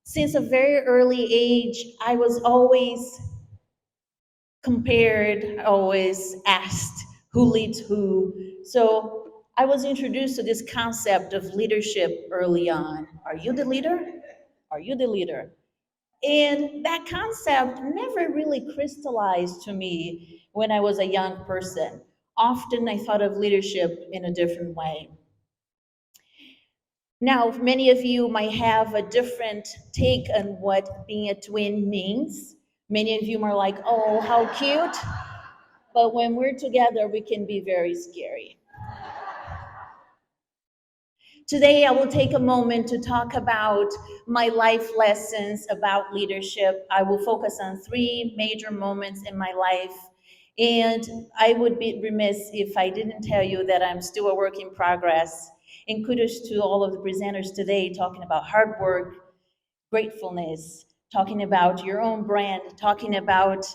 Since a very early age, I was always compared, always asked who leads who. So I was introduced to this concept of leadership early on. Are you the leader? Are you the leader? And that concept never really crystallized to me when I was a young person. Often I thought of leadership in a different way. Now, many of you might have a different take on what being a twin means. Many of you are like, oh, how cute. But when we're together, we can be very scary. Today, I will take a moment to talk about my life lessons about leadership. I will focus on 3 major moments in my life. And I would be remiss if I didn't tell you that I'm still a work in progress. And kudos to all of the presenters today talking about hard work, gratefulness, talking about your own brand, talking about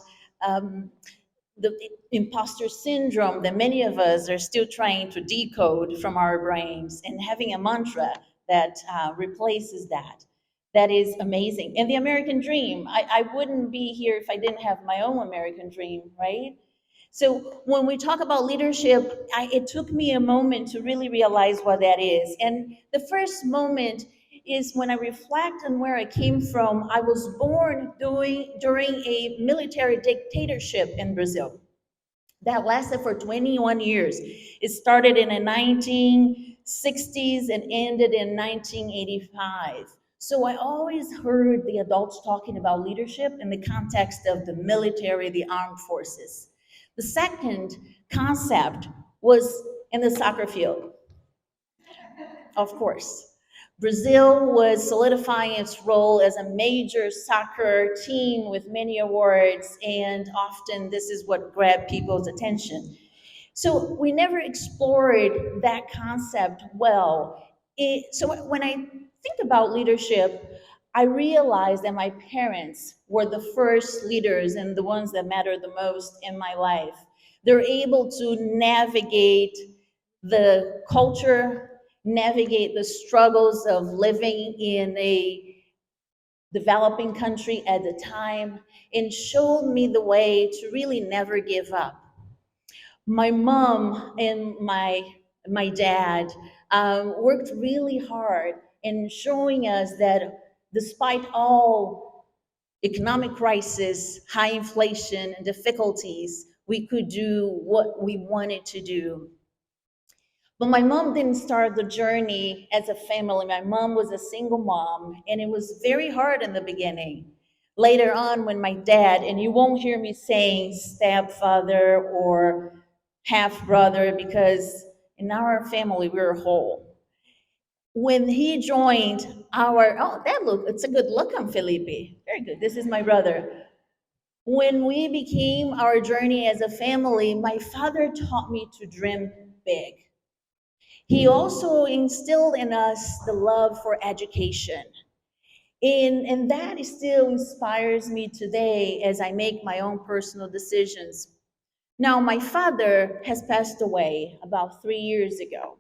the imposter syndrome that many of us are still trying to decode from our brains, and having a mantra that replaces that. That is amazing. And the American dream, I wouldn't be here if I didn't have my own American dream, right? So when we talk about leadership, it took me a moment to really realize what that is. And the first moment is when I reflect on where I came from. I was born during a military dictatorship in Brazil that lasted for 21 years. It started in the 1960s and ended in 1985. So I always heard the adults talking about leadership in the context of the military, the armed forces. The second concept was in the soccer field, of course. Brazil was solidifying its role as a major soccer team with many awards, and often this is what grabbed people's attention. So we never explored that concept well. So when I think about leadership, I realized that my parents were the first leaders and the ones that matter the most in my life. They're able to navigate the culture, navigate the struggles of living in a developing country at the time, and showed me the way to really never give up. My mom and my dad worked really hard in showing us that despite all economic crisis, high inflation, and difficulties, we could do what we wanted to do. But my mom didn't start the journey as a family. My mom was a single mom, and it was very hard in the beginning. Later on, when my dad, and you won't hear me saying stepfather or half brother, because in our family, we're whole. when he joined our, oh, that look, it's a good look on Felipe. Very good. This is my brother. When we became our journey as a family, my father taught me to dream big. He also instilled in us the love for education. And that still inspires me today as I make my own personal decisions. Now, my father has passed away about 3 years ago,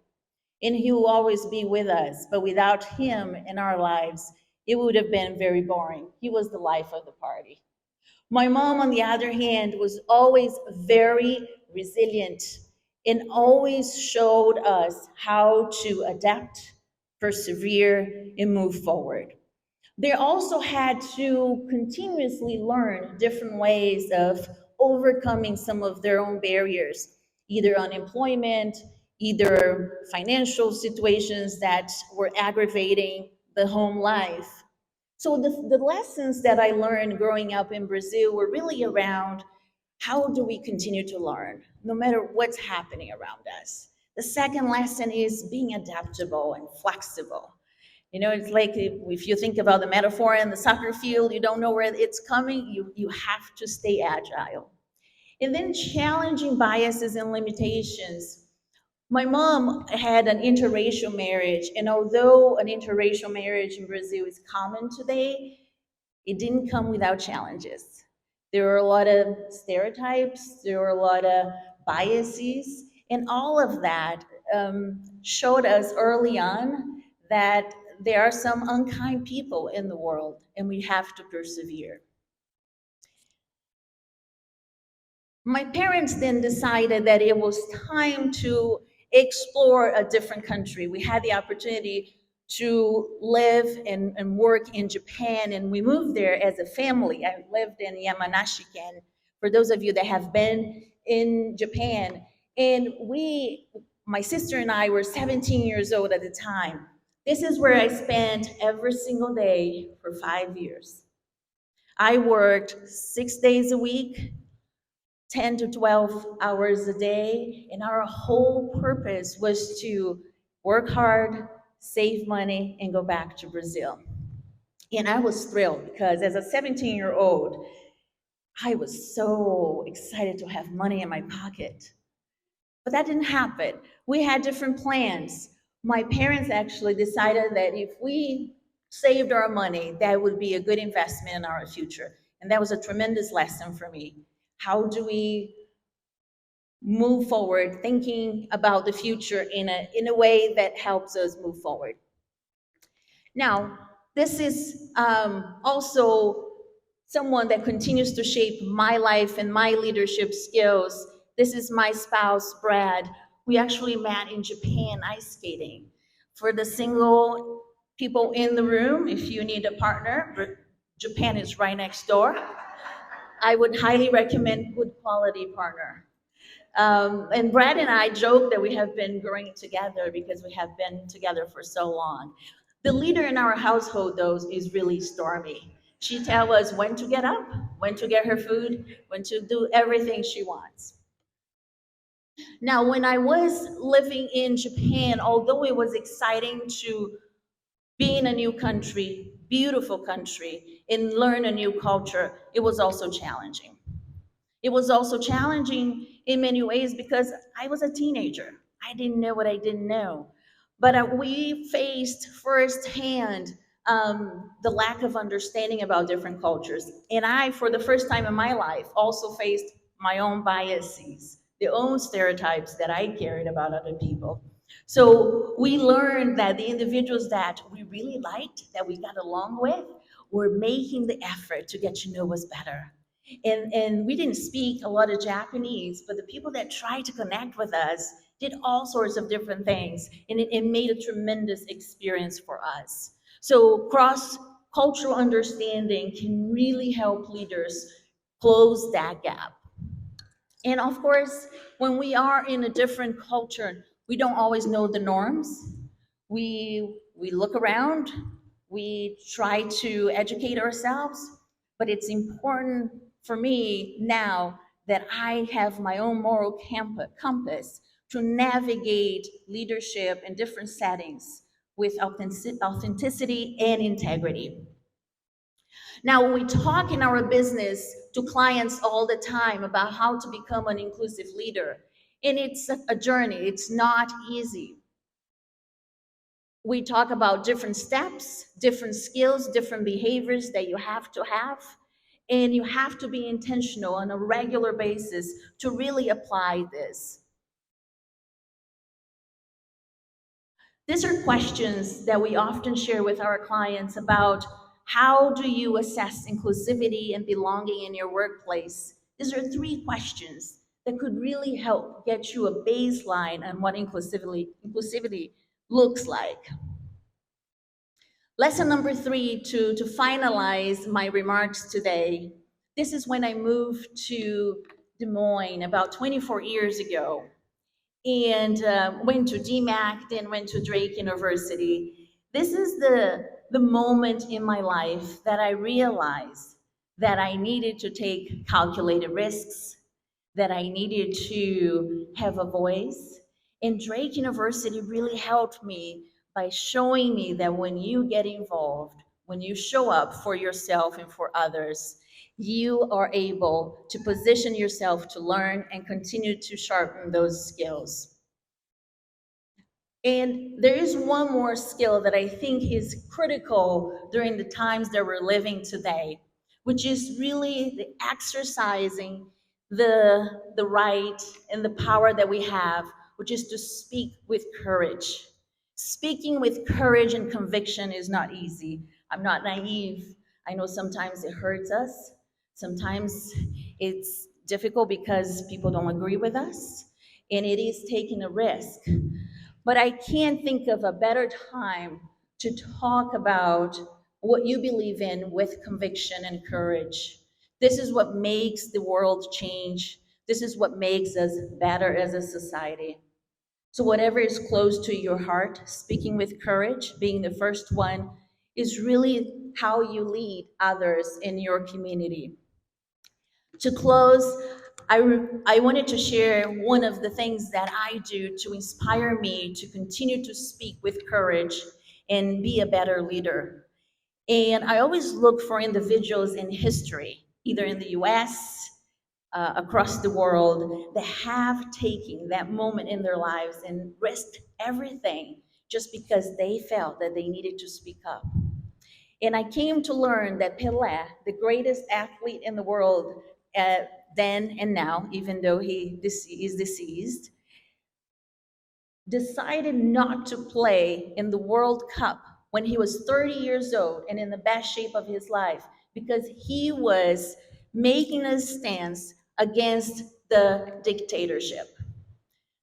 and he will always be with us. But without him in our lives, it would have been very boring. He was the life of the party. My mom, on the other hand, was always very resilient and always showed us how to adapt, persevere, and move forward. They also had to continuously learn different ways of overcoming some of their own barriers, either unemployment, either financial situations that were aggravating the home life. So the lessons that I learned growing up in Brazil were really around how do we continue to learn no matter what's happening around us. The second lesson is being adaptable and flexible. You know, it's like if you think about the metaphor in the soccer field, you don't know where it's coming, you have to stay agile. And then challenging biases and limitations. My mom had an interracial marriage, and although an interracial marriage in Brazil is common today, it didn't come without challenges. There were a lot of stereotypes, there were a lot of biases, and all of that showed us early on that there are some unkind people in the world, and we have to persevere. My parents then decided that it was time to explore a different country. We had the opportunity to live and work in Japan, and we moved there as a family. I lived in Yamanashi-ken, for those of you that have been in Japan. And my sister and I were 17 years old at the time. This is where I spent every single day for 5 years. I worked 6 days a week, 10 to 12 hours a day, and our whole purpose was to work hard, save money, and go back to Brazil. And I was thrilled because as a 17-year-old, I was so excited to have money in my pocket. But that didn't happen. We had different plans. My parents actually decided that if we saved our money, that would be a good investment in our future. And that was a tremendous lesson for me. How do we move forward thinking about the future in a way that helps us move forward? Now, this is also someone that continues to shape my life and my leadership skills. This is my spouse, Brad. We actually met in Japan ice skating. For the single people in the room, if you need a partner, Japan is right next door. I would highly recommend good quality partner. And Brad and I joke that we have been growing together because we have been together for so long. The leader in our household, though, is really Stormy. She tells us when to get up, when to get her food, when to do everything she wants. Now, when I was living in Japan, although it was exciting to be in a new country, beautiful country, and learn a new culture, it was also challenging. It was also challenging in many ways because I was a teenager. I didn't know what I didn't know. But we faced firsthand the lack of understanding about different cultures. And I, for the first time in my life, also faced my own biases, the own stereotypes that I carried about other people. So we learned that the individuals that we really liked, that we got along with, were making the effort to get to know us better. And we didn't speak a lot of Japanese, but the people that tried to connect with us did all sorts of different things, and it made a tremendous experience for us. So cross-cultural understanding can really help leaders close that gap. And of course, when we are in a different culture, we don't always know the norms. We look around, we try to educate ourselves, but it's important for me now that I have my own moral compass to navigate leadership in different settings with authenticity and integrity. Now, when we talk in our business to clients all the time about how to become an inclusive leader, and it's a journey, it's not easy. We talk about different steps, different skills, different behaviors that you have to have, and you have to be intentional on a regular basis to really apply this. These are questions that we often share with our clients about how do you assess inclusivity and belonging in your workplace. These are 3 questions that could really help get you a baseline on what inclusivity looks like. Lesson number 3, to finalize my remarks today. This is when I moved to Des Moines about 24 years ago, and went to DMAC, then went to Drake University. This is the moment in my life that I realized that I needed to take calculated risks, that I needed to have a voice. And Drake University really helped me by showing me that when you get involved, when you show up for yourself and for others, you are able to position yourself to learn and continue to sharpen those skills. And there is one more skill that I think is critical during the times that we're living today, which is really the exercising the right and the power that we have, which is to speak with courage. Speaking with courage and conviction is not easy. I'm not naive. I know sometimes it hurts us. Sometimes it's difficult because people don't agree with us, and it is taking a risk. But I can't think of a better time to talk about what you believe in with conviction and courage. This is what makes the world change. This is what makes us better as a society. So, whatever is close to your heart, speaking with courage, being the first one, is really how you lead others in your community. To close, I wanted to share one of the things that I do to inspire me to continue to speak with courage and be a better leader. And I always look for individuals in history, either in the US, across the world, that have taken that moment in their lives and risked everything just because they felt that they needed to speak up. And I came to learn that Perlla, the greatest athlete in the world then and now, even though he is deceased, decided not to play in the World Cup when he was 30 years old and in the best shape of his life because he was making a stance against the dictatorship.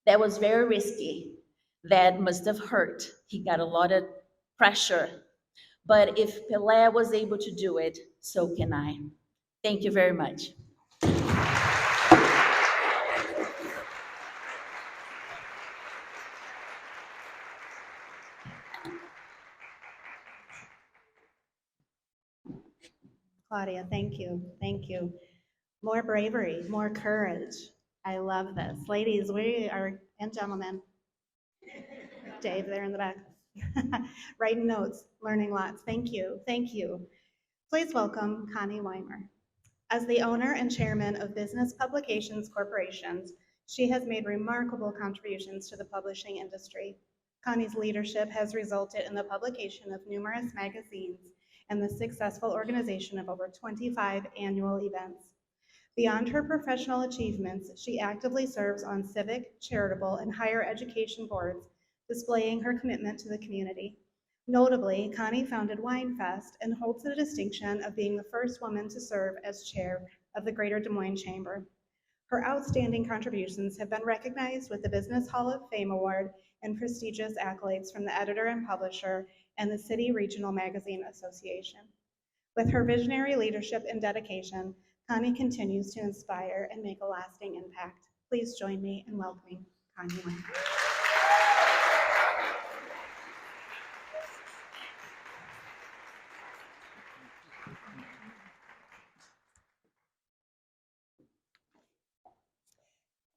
That was very risky. That must have hurt. He got a lot of pressure. But if Perlla was able to do it, so can I. Thank you very much. Claudia, thank you. Thank you. More bravery, more courage. I love this. Ladies, we are, and gentlemen, Dave, there in the back, writing notes, learning lots. Thank you. Thank you. Please welcome Connie Wimer. As the owner and chairman of Business Publications Corporations, she has made remarkable contributions to the publishing industry. Connie's leadership has resulted in the publication of numerous magazines and the successful organization of over 25 annual events. Beyond her professional achievements, she actively serves on civic, charitable, and higher education boards, displaying her commitment to the community. Notably, Connie founded WineFest and holds the distinction of being the first woman to serve as chair of the Greater Des Moines Chamber. Her outstanding contributions have been recognized with the Business Hall of Fame Award and prestigious accolades from the editor and publisher and the City Regional Magazine Association. With her visionary leadership and dedication, Connie continues to inspire and make a lasting impact. Please join me in welcoming Connie Wimer.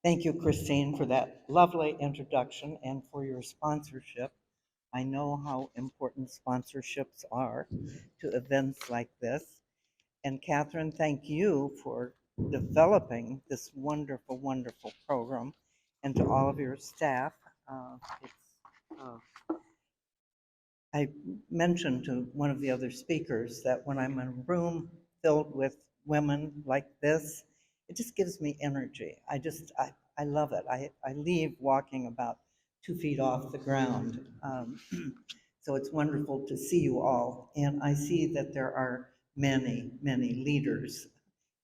Thank you, Christine, for that lovely introduction and for your sponsorship I know how important sponsorships are to events like this. And Catherine, thank you for developing this wonderful, wonderful program, and to all of your staff. I mentioned to one of the other speakers that when I'm in a room filled with women like this, it just gives me energy. I love it. I leave walking about 2 feet off the ground. So it's wonderful to see you all. And I see that there are many, many leaders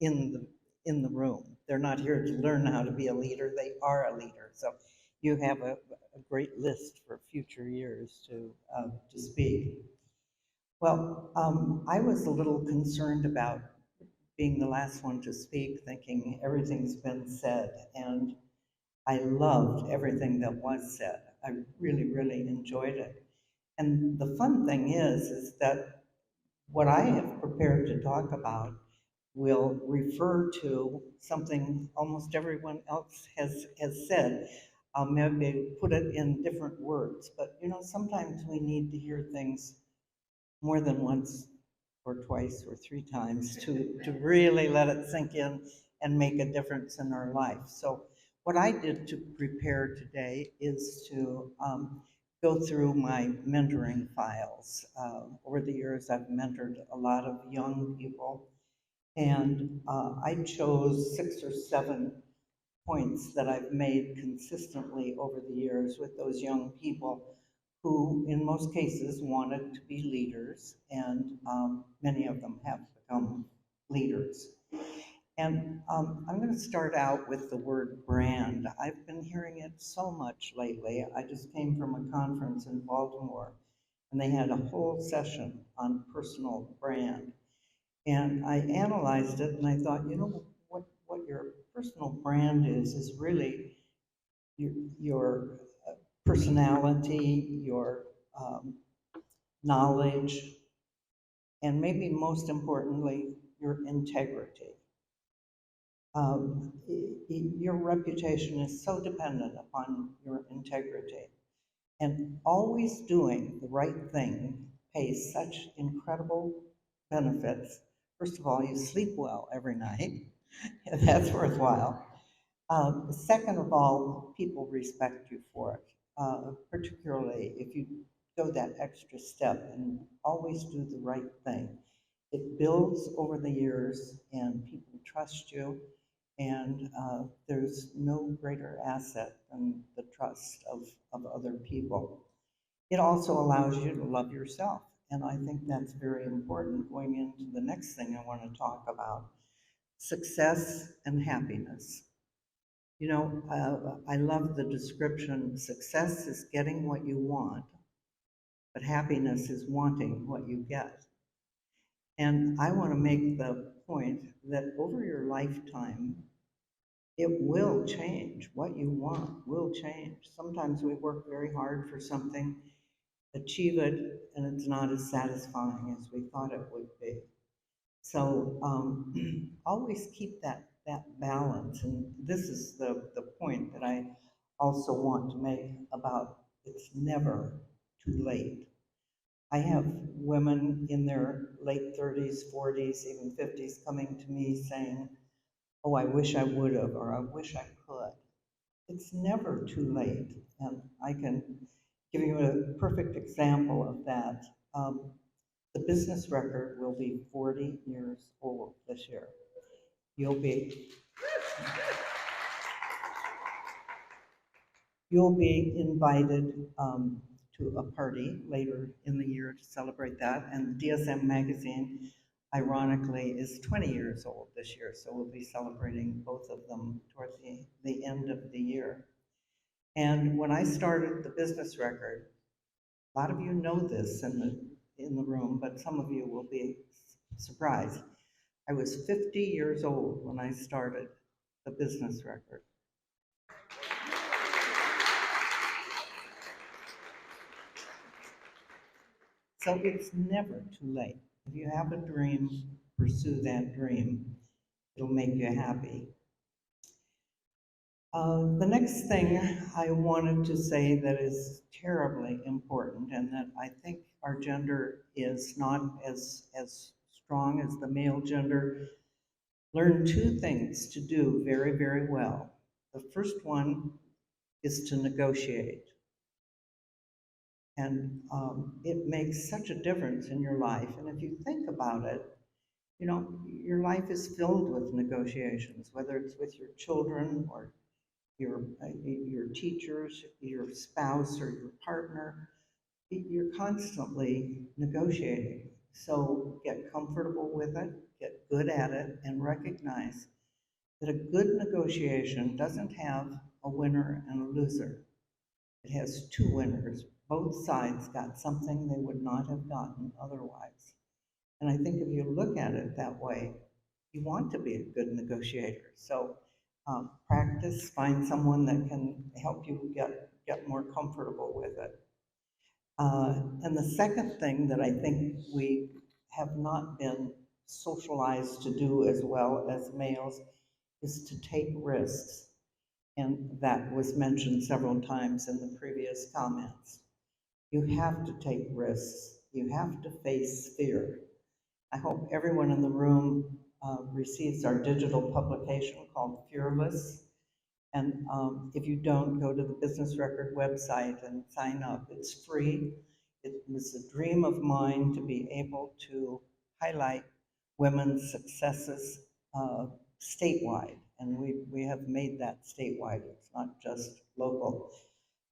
in the room. They're not here to learn how to be a leader, they are a leader. So you have a great list for future years to speak. Well, I was a little concerned about being the last one to speak, thinking everything's been said, and I loved everything that was said. I really, really enjoyed it. And the fun thing is that what I have prepared to talk about will refer to something almost everyone else has said. I'll maybe put it in different words, but you know, sometimes we need to hear things more than once or twice or 3 times to really let it sink in and make a difference in our life. So what I did to prepare today is to go through my mentoring files. Over the years, I've mentored a lot of young people, and I chose 6 or 7 points that I've made consistently over the years with those young people who, in most cases, wanted to be leaders, and many of them have become leaders. And I'm going to start out with the word brand. I've been hearing it so much lately. I just came from a conference in Baltimore, and they had a whole session on personal brand. And I analyzed it, and I thought, you know, what your personal brand is really your personality, your knowledge, and maybe most importantly, your integrity. Your reputation is so dependent upon your integrity. And always doing the right thing pays such incredible benefits. First of all, you sleep well every night. That's worthwhile. Second of all, people respect you for it, particularly if you go that extra step and always do the right thing. It builds over the years, and people trust you, and there's no greater asset than the trust of other people. It also allows you to love yourself, and I think that's very important going into the next thing I want to talk about, success and happiness. You know, I love the description, success is getting what you want, but happiness is wanting what you get. And I want to make the point that over your lifetime, it will change. What you want will change. Sometimes we work very hard for something, achieve it, and it's not as satisfying as we thought it would be. So always keep that balance. And this is the point that I also want to make about it's never too late. I have women in their late 30s, 40s, even 50s coming to me saying, oh, I wish I would have, or I wish I could. It's never too late. And I can give you a perfect example of that. The business record will be 40 years old this year. You'll be invited to a party later in the year to celebrate that. And DSM magazine, ironically, is 20 years old this year, so we'll be celebrating both of them toward the end of the year. And when I started the business record, a lot of you know this in the room, but some of you will be surprised. I was 50 years old when I started the business record. So it's never too late. If you have a dream, pursue that dream. It'll make you happy. The next thing I wanted to say that is terribly important and that I think our gender is not as strong as the male gender, learn two things to do very, very well. The first one is to negotiate. And it makes such a difference in your life. And if you think about it, you know, your life is filled with negotiations, whether it's with your children or your teachers, your spouse, or your partner. You're constantly negotiating. So get comfortable with it, get good at it, and recognize that a good negotiation doesn't have a winner and a loser. It has two winners. Both sides got something they would not have gotten otherwise. And I think if you look at it that way, you want to be a good negotiator. So practice, find someone that can help you get more comfortable with it. And the second thing that I think we have not been socialized to do as well as males is to take risks. And that was mentioned several times in the previous comments. You have to take risks. You have to face fear. I hope everyone in the room receives our digital publication called Fearless. And if you don't, go to the Business Record website and sign up. It's free. It was a dream of mine to be able to highlight women's successes statewide. And we have made that statewide. It's not just local.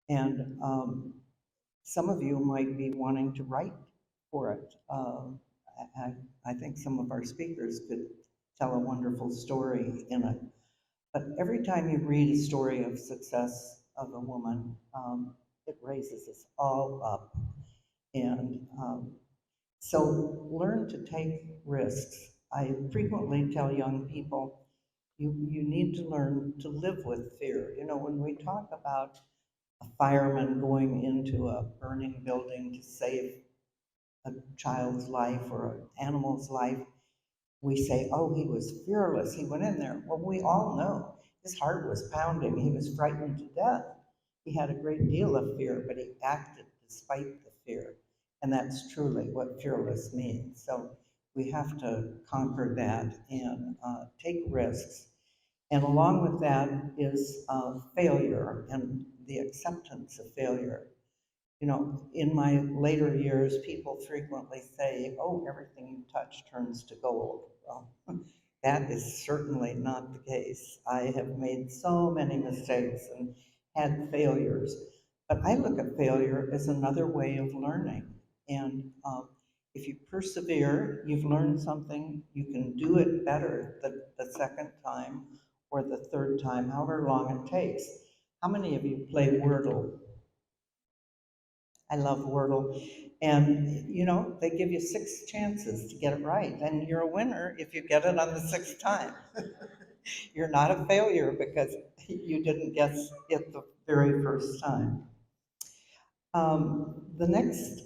And some of you might be wanting to write for it. I think some of our speakers could tell a wonderful story in it. But every time you read a story of success of a woman, it raises us all up. And so learn to take risks. I frequently tell young people, you need to learn to live with fear. You know, when we talk about a fireman going into a burning building to save a child's life or an animal's life, we say, oh, he was fearless. He went in there. Well, we all know his heart was pounding. He was frightened to death. He had a great deal of fear, but he acted despite the fear. And that's truly what fearless means. So we have to conquer that and take risks. And along with that is failure and the acceptance of failure. You know, in my later years, people frequently say, oh, everything you touch turns to gold. Well, that is certainly not the case. I have made so many mistakes and had failures. But I look at failure as another way of learning. And if you persevere, you've learned something, you can do it better the second time or the third time, however long it takes. How many of you play Wordle? I love Wordle. And, you know, they give you 6 chances to get it right. And you're a winner if you get it on the 6th time. You're not a failure because you didn't guess it the very first time. The next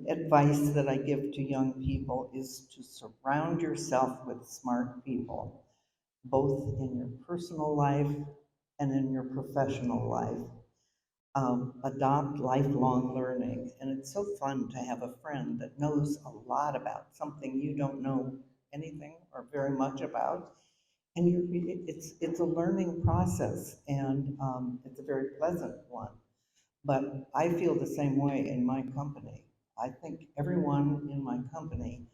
advice that I give to young people is to surround yourself with smart people, both in your personal life and in your professional life. Adopt lifelong learning. And it's so fun to have a friend that knows a lot about something you don't know anything or very much about. And it's a learning process, and it's a very pleasant one. But I feel the same way in my company. I think everyone in my company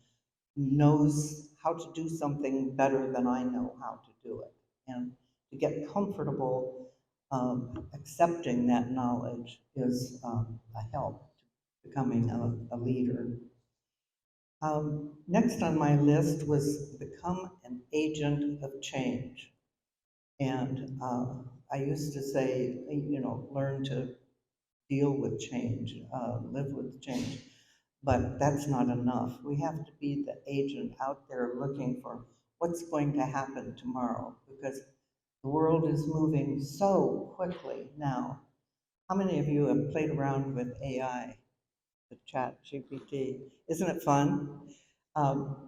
knows how to do something better than I know how to do it. And to get comfortable accepting that knowledge is a help to becoming a leader. Next on my list was become an agent of change. And I used to say, you know, learn to deal with change, live with change. But that's not enough. We have to be the agent out there looking for what's going to happen tomorrow, because the world is moving so quickly now. How many of you have played around with AI, the chat GPT? Isn't it fun?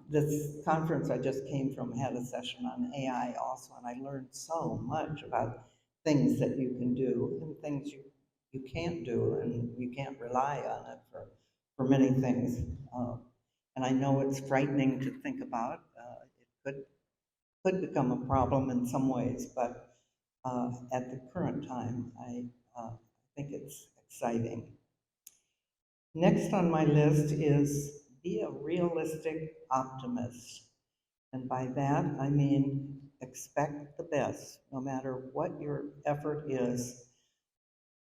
This conference I just came from had a session on AI also, and I learned so much about things that you can do and things you can't do, and you can't rely on it for many things. And I know it's frightening to think about. It could become a problem in some ways, but at the current time, I think it's exciting. Next on my list is be a realistic optimist. And by that, I mean expect the best, no matter what your effort is.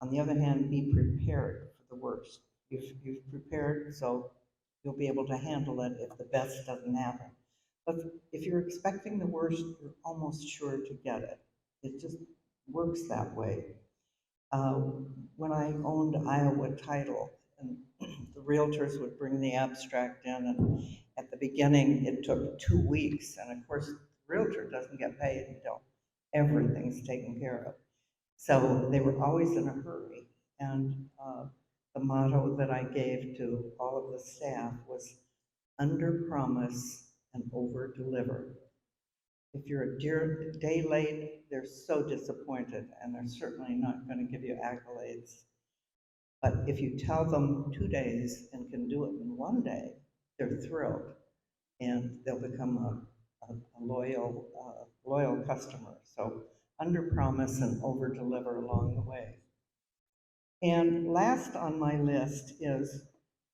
On the other hand, be prepared for the worst. You've prepared, so you'll be able to handle it if the best doesn't happen. But if you're expecting the worst, you're almost sure to get it. It just works that way. When I owned Iowa Title, and the realtors would bring the abstract in, and at the beginning, it took 2 weeks. And of course, the realtor doesn't get paid until everything's taken care of. So they were always in a hurry. And the motto that I gave to all of the staff was under promise and over deliver. If you're a day late, they're so disappointed, and they're certainly not going to give you accolades. But if you tell them 2 days and can do it in 1 day, they're thrilled, and they'll become a loyal customer. So under promise and over deliver along the way. And last on my list is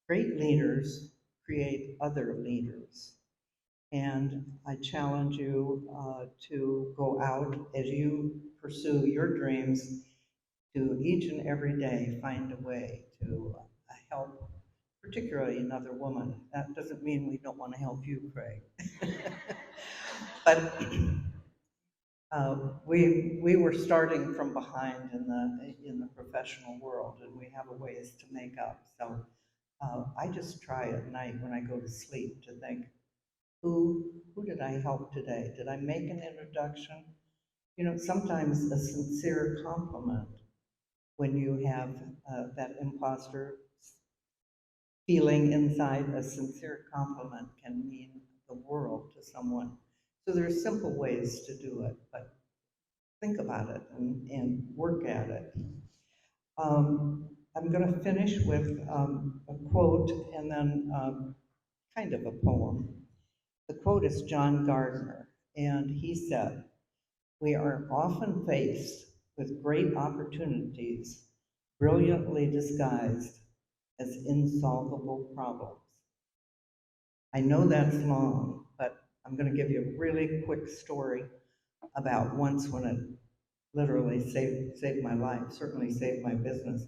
great leaders create other leaders. And I challenge you to go out as you pursue your dreams, to each and every day find a way to help, particularly another woman. That doesn't mean we don't want to help you, Craig. But we were starting from behind in the professional world, and we have a ways to make up. So I just try at night when I go to sleep to think, who did I help today? Did I make an introduction? You know, sometimes a sincere compliment, when you have that imposter feeling inside, a sincere compliment can mean the world to someone. So there's simple ways to do it, but think about it and work at it. I'm going to finish with a quote and then kind of a poem. The quote is John Gardner, and he said, "We are often faced with great opportunities brilliantly disguised as insolvable problems." I know that's long, but I'm going to give you a really quick story about once when it literally saved my life, certainly saved my business.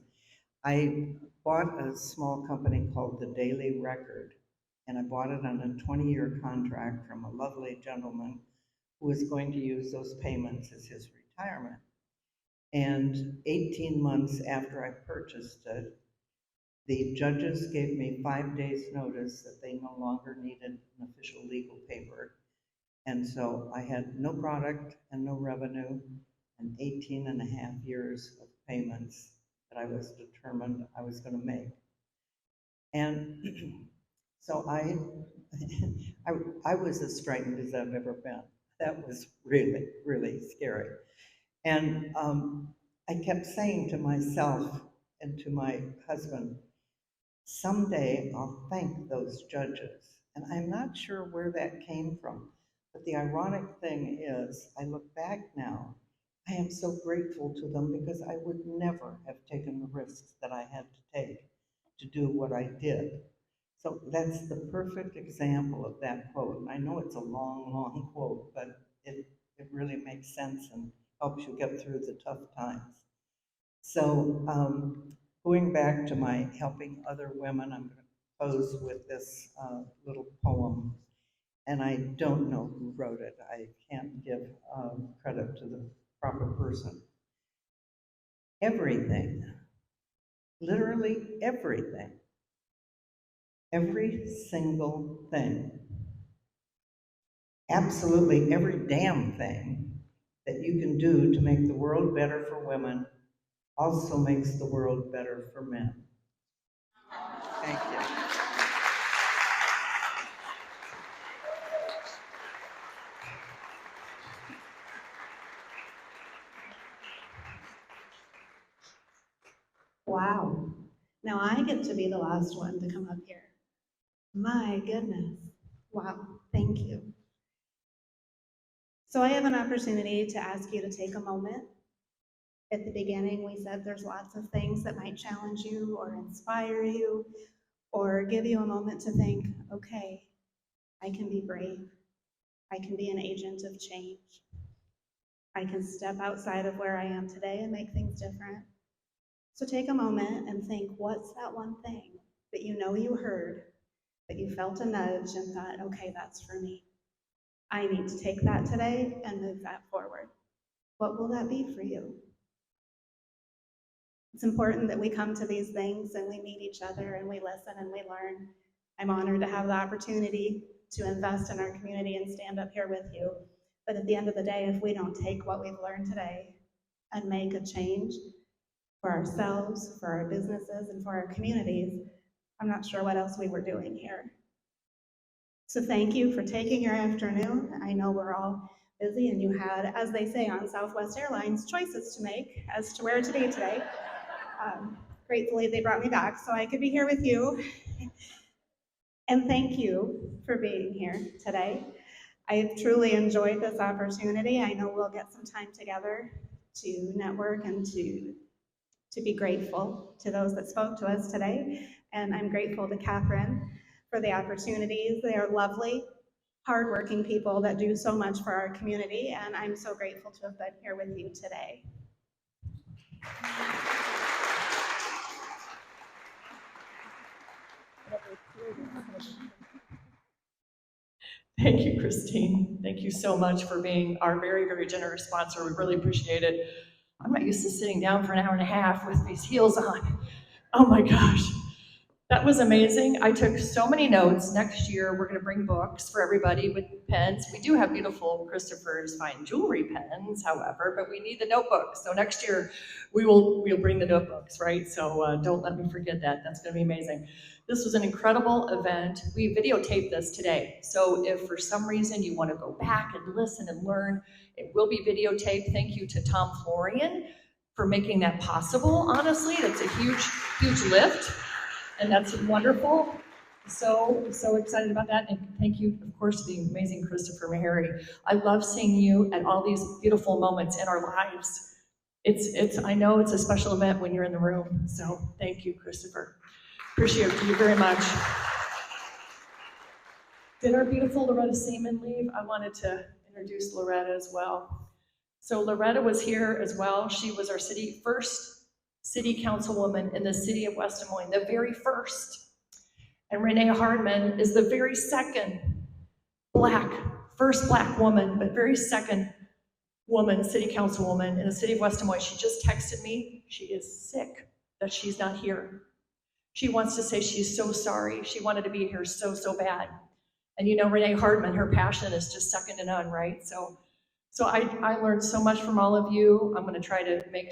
I bought a small company called The Daily Record, and I bought it on a 20-year contract from a lovely gentleman who was going to use those payments as his retirement. And 18 months after I purchased it, the judges gave me 5 days notice that they no longer needed an official legal paper. And so I had no product and no revenue and 18 and a half years of payments that I was determined I was going to make. And so I was as frightened as I've ever been. That was really, really scary. And I kept saying to myself and to my husband, someday I'll thank those judges. And I'm not sure where that came from. But the ironic thing is, I look back now, I am so grateful to them because I would never have taken the risks that I had to take to do what I did. So that's the perfect example of that quote. And I know it's a long, long quote, but it really makes sense and helps you get through the tough times. So going back to my helping other women, I'm going to close with this little poem. And I don't know who wrote it. I can't give credit to the proper person. Everything, literally everything, every single thing, absolutely every damn thing that you can do to make the world better for women also makes the world better for men. Thank you. Wow. Now I get to be the last one to come up here. My goodness. Wow. Thank you. So I have an opportunity to ask you to take a moment. At the beginning, we said there's lots of things that might challenge you or inspire you or give you a moment to think, okay, I can be brave. I can be an agent of change. I can step outside of where I am today and make things different. So take a moment and think, what's that one thing that you know you heard, that you felt a nudge and thought, okay, that's for me. I need to take that today and move that forward. What will that be for you? It's important that we come to these things and we meet each other and we listen and we learn. I'm honored to have the opportunity to invest in our community and stand up here with you. But at the end of the day, if we don't take what we've learned today and make a change for ourselves, for our businesses, and for our communities, I'm not sure what else we were doing here. So thank you for taking your afternoon. I know we're all busy and you had, as they say on Southwest Airlines, choices to make as to where to be today. Gratefully, they brought me back so I could be here with you. And thank you for being here today. I have truly enjoyed this opportunity. I know we'll get some time together to network and to be grateful to those that spoke to us today. And I'm grateful to Catherine for the opportunities. They are lovely, hardworking people that do so much for our community, and I'm so grateful to have been here with you today. Thank you, Christine. Thank you so much for being our very, very generous sponsor. We really appreciate it. I'm not used to sitting down for an hour and a half with these heels on. Oh my gosh. That was amazing. I took so many notes. Next year, we're going to bring books for everybody with pens. We do have beautiful Christopher's Fine Jewelry pens, however, but we need the notebooks. So next year, we'll bring the notebooks, right? So don't let me forget that. That's going to be amazing. This was an incredible event. We videotaped this today. So if for some reason you want to go back and listen and learn, it will be videotaped. Thank you to Tom Florian for making that possible. Honestly, that's a huge, huge lift. And that's wonderful. So excited about that. And thank you, of course, to the amazing Christopher Meharry. I love seeing you at all these beautiful moments in our lives. I know it's a special event when you're in the room. So thank you, Christopher. Appreciate you very much. Did our beautiful Loretta Seaman leave? I wanted to introduce Loretta as well. So Loretta was here as well. She was our first city councilwoman in the city of West Des Moines, the very first. And Renee Hardman is the very second first black woman, but very second woman, city councilwoman in the city of West Des Moines. She just texted me. She is sick that she's not here. She wants to say she's so sorry. She wanted to be here so, so bad. And you know, Renee Hardman, her passion is just second to none, right? So I learned so much from all of you. I'm gonna try to make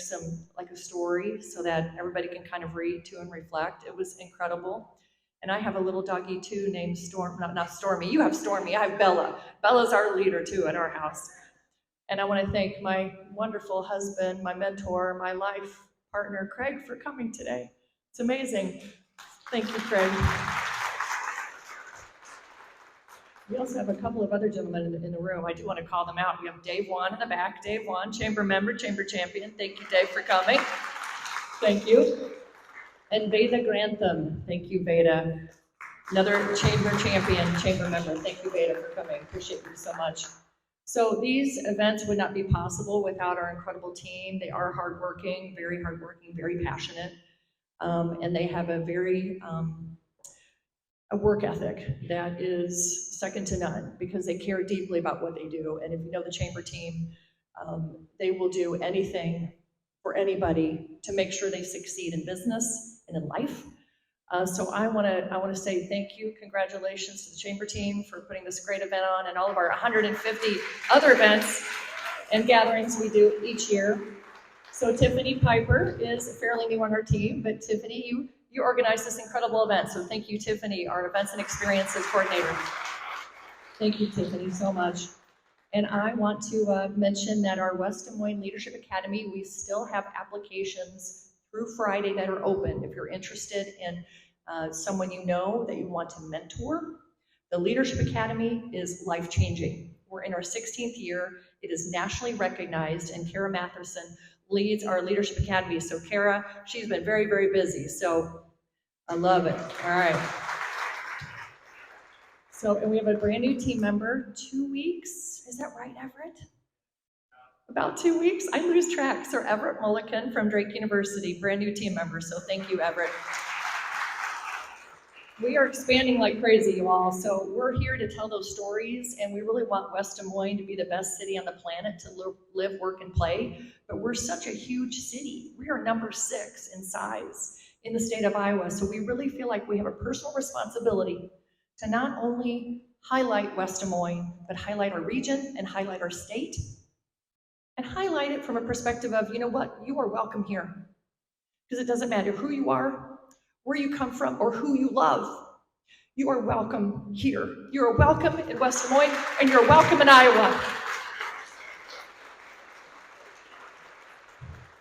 like a story so that everybody can kind of read to and reflect. It was incredible. And I have a little doggy too named not Stormy. You have Stormy, I have Bella. Bella's our leader too at our house. And I wanna thank my wonderful husband, my mentor, my life partner, Craig, for coming today. It's amazing. Thank you, Craig. We also have a couple of other gentlemen in the room. I do want to call them out. We have Dave Wan in the back. Dave Wan, chamber member, chamber champion. Thank you, Dave, for coming. Thank you. And Veda Grantham. Thank you, Veda. Another chamber champion, chamber member. Thank you, Veda, for coming. Appreciate you so much. So these events would not be possible without our incredible team. They are hardworking, very passionate. And they have a very a work ethic that is second to none because they care deeply about what they do. And if you know the chamber team, they will do anything for anybody to make sure they succeed in business and in life. So I want to say thank you, congratulations to the chamber team for putting this great event on and all of our 150 other events and gatherings we do each year. So Tiffany Piper is fairly new on our team, but Tiffany, you organized this incredible event. So thank you, Tiffany, our events and experiences coordinator. Thank you, Tiffany, so much. And I want to mention that our West Des Moines Leadership Academy, we still have applications through Friday that are open. If you're interested in someone you know that you want to mentor, the Leadership Academy is life-changing. We're in our 16th year. It is nationally recognized, and Kara Matherson leads our Leadership Academy. So Kara, she's been very, very busy. So I love it. All right. So, and we have a brand new team member, 2 weeks. Is that right, Everett? About 2 weeks. I lose track. So Everett Mulliken from Drake University, brand new team member. So thank you, Everett. We are expanding like crazy, you all. So we're here to tell those stories, and we really want West Des Moines to be the best city on the planet to live, work, and play. But we're such a huge city. We are number 6 in size in the state of Iowa. So we really feel like we have a personal responsibility to not only highlight West Des Moines, but highlight our region and highlight our state, and highlight it from a perspective of, you know what, you are welcome here. Because it doesn't matter who you are, where you come from, or who you love. You are welcome here. You are welcome in West Des Moines, and you're welcome in Iowa.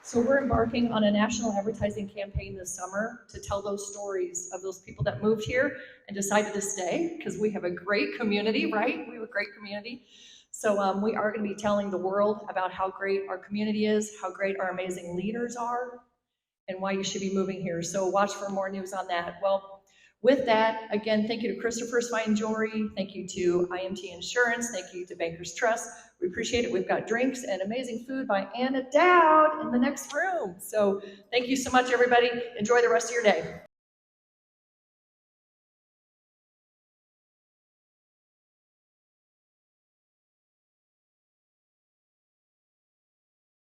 So we're embarking on a national advertising campaign this summer to tell those stories of those people that moved here and decided to stay, because we have a great community, right? We have a great community. So we are going to be telling the world about how great our community is, how great our amazing leaders are, and why you should be moving here. So watch for more news on that. Well, with that, again, thank you to Christopher's Fine Jewelry. Thank you to IMT Insurance. Thank you to Bankers Trust. We appreciate it. We've got drinks and amazing food by Anna Dowd in the next room. So thank you so much, everybody. Enjoy the rest of your day.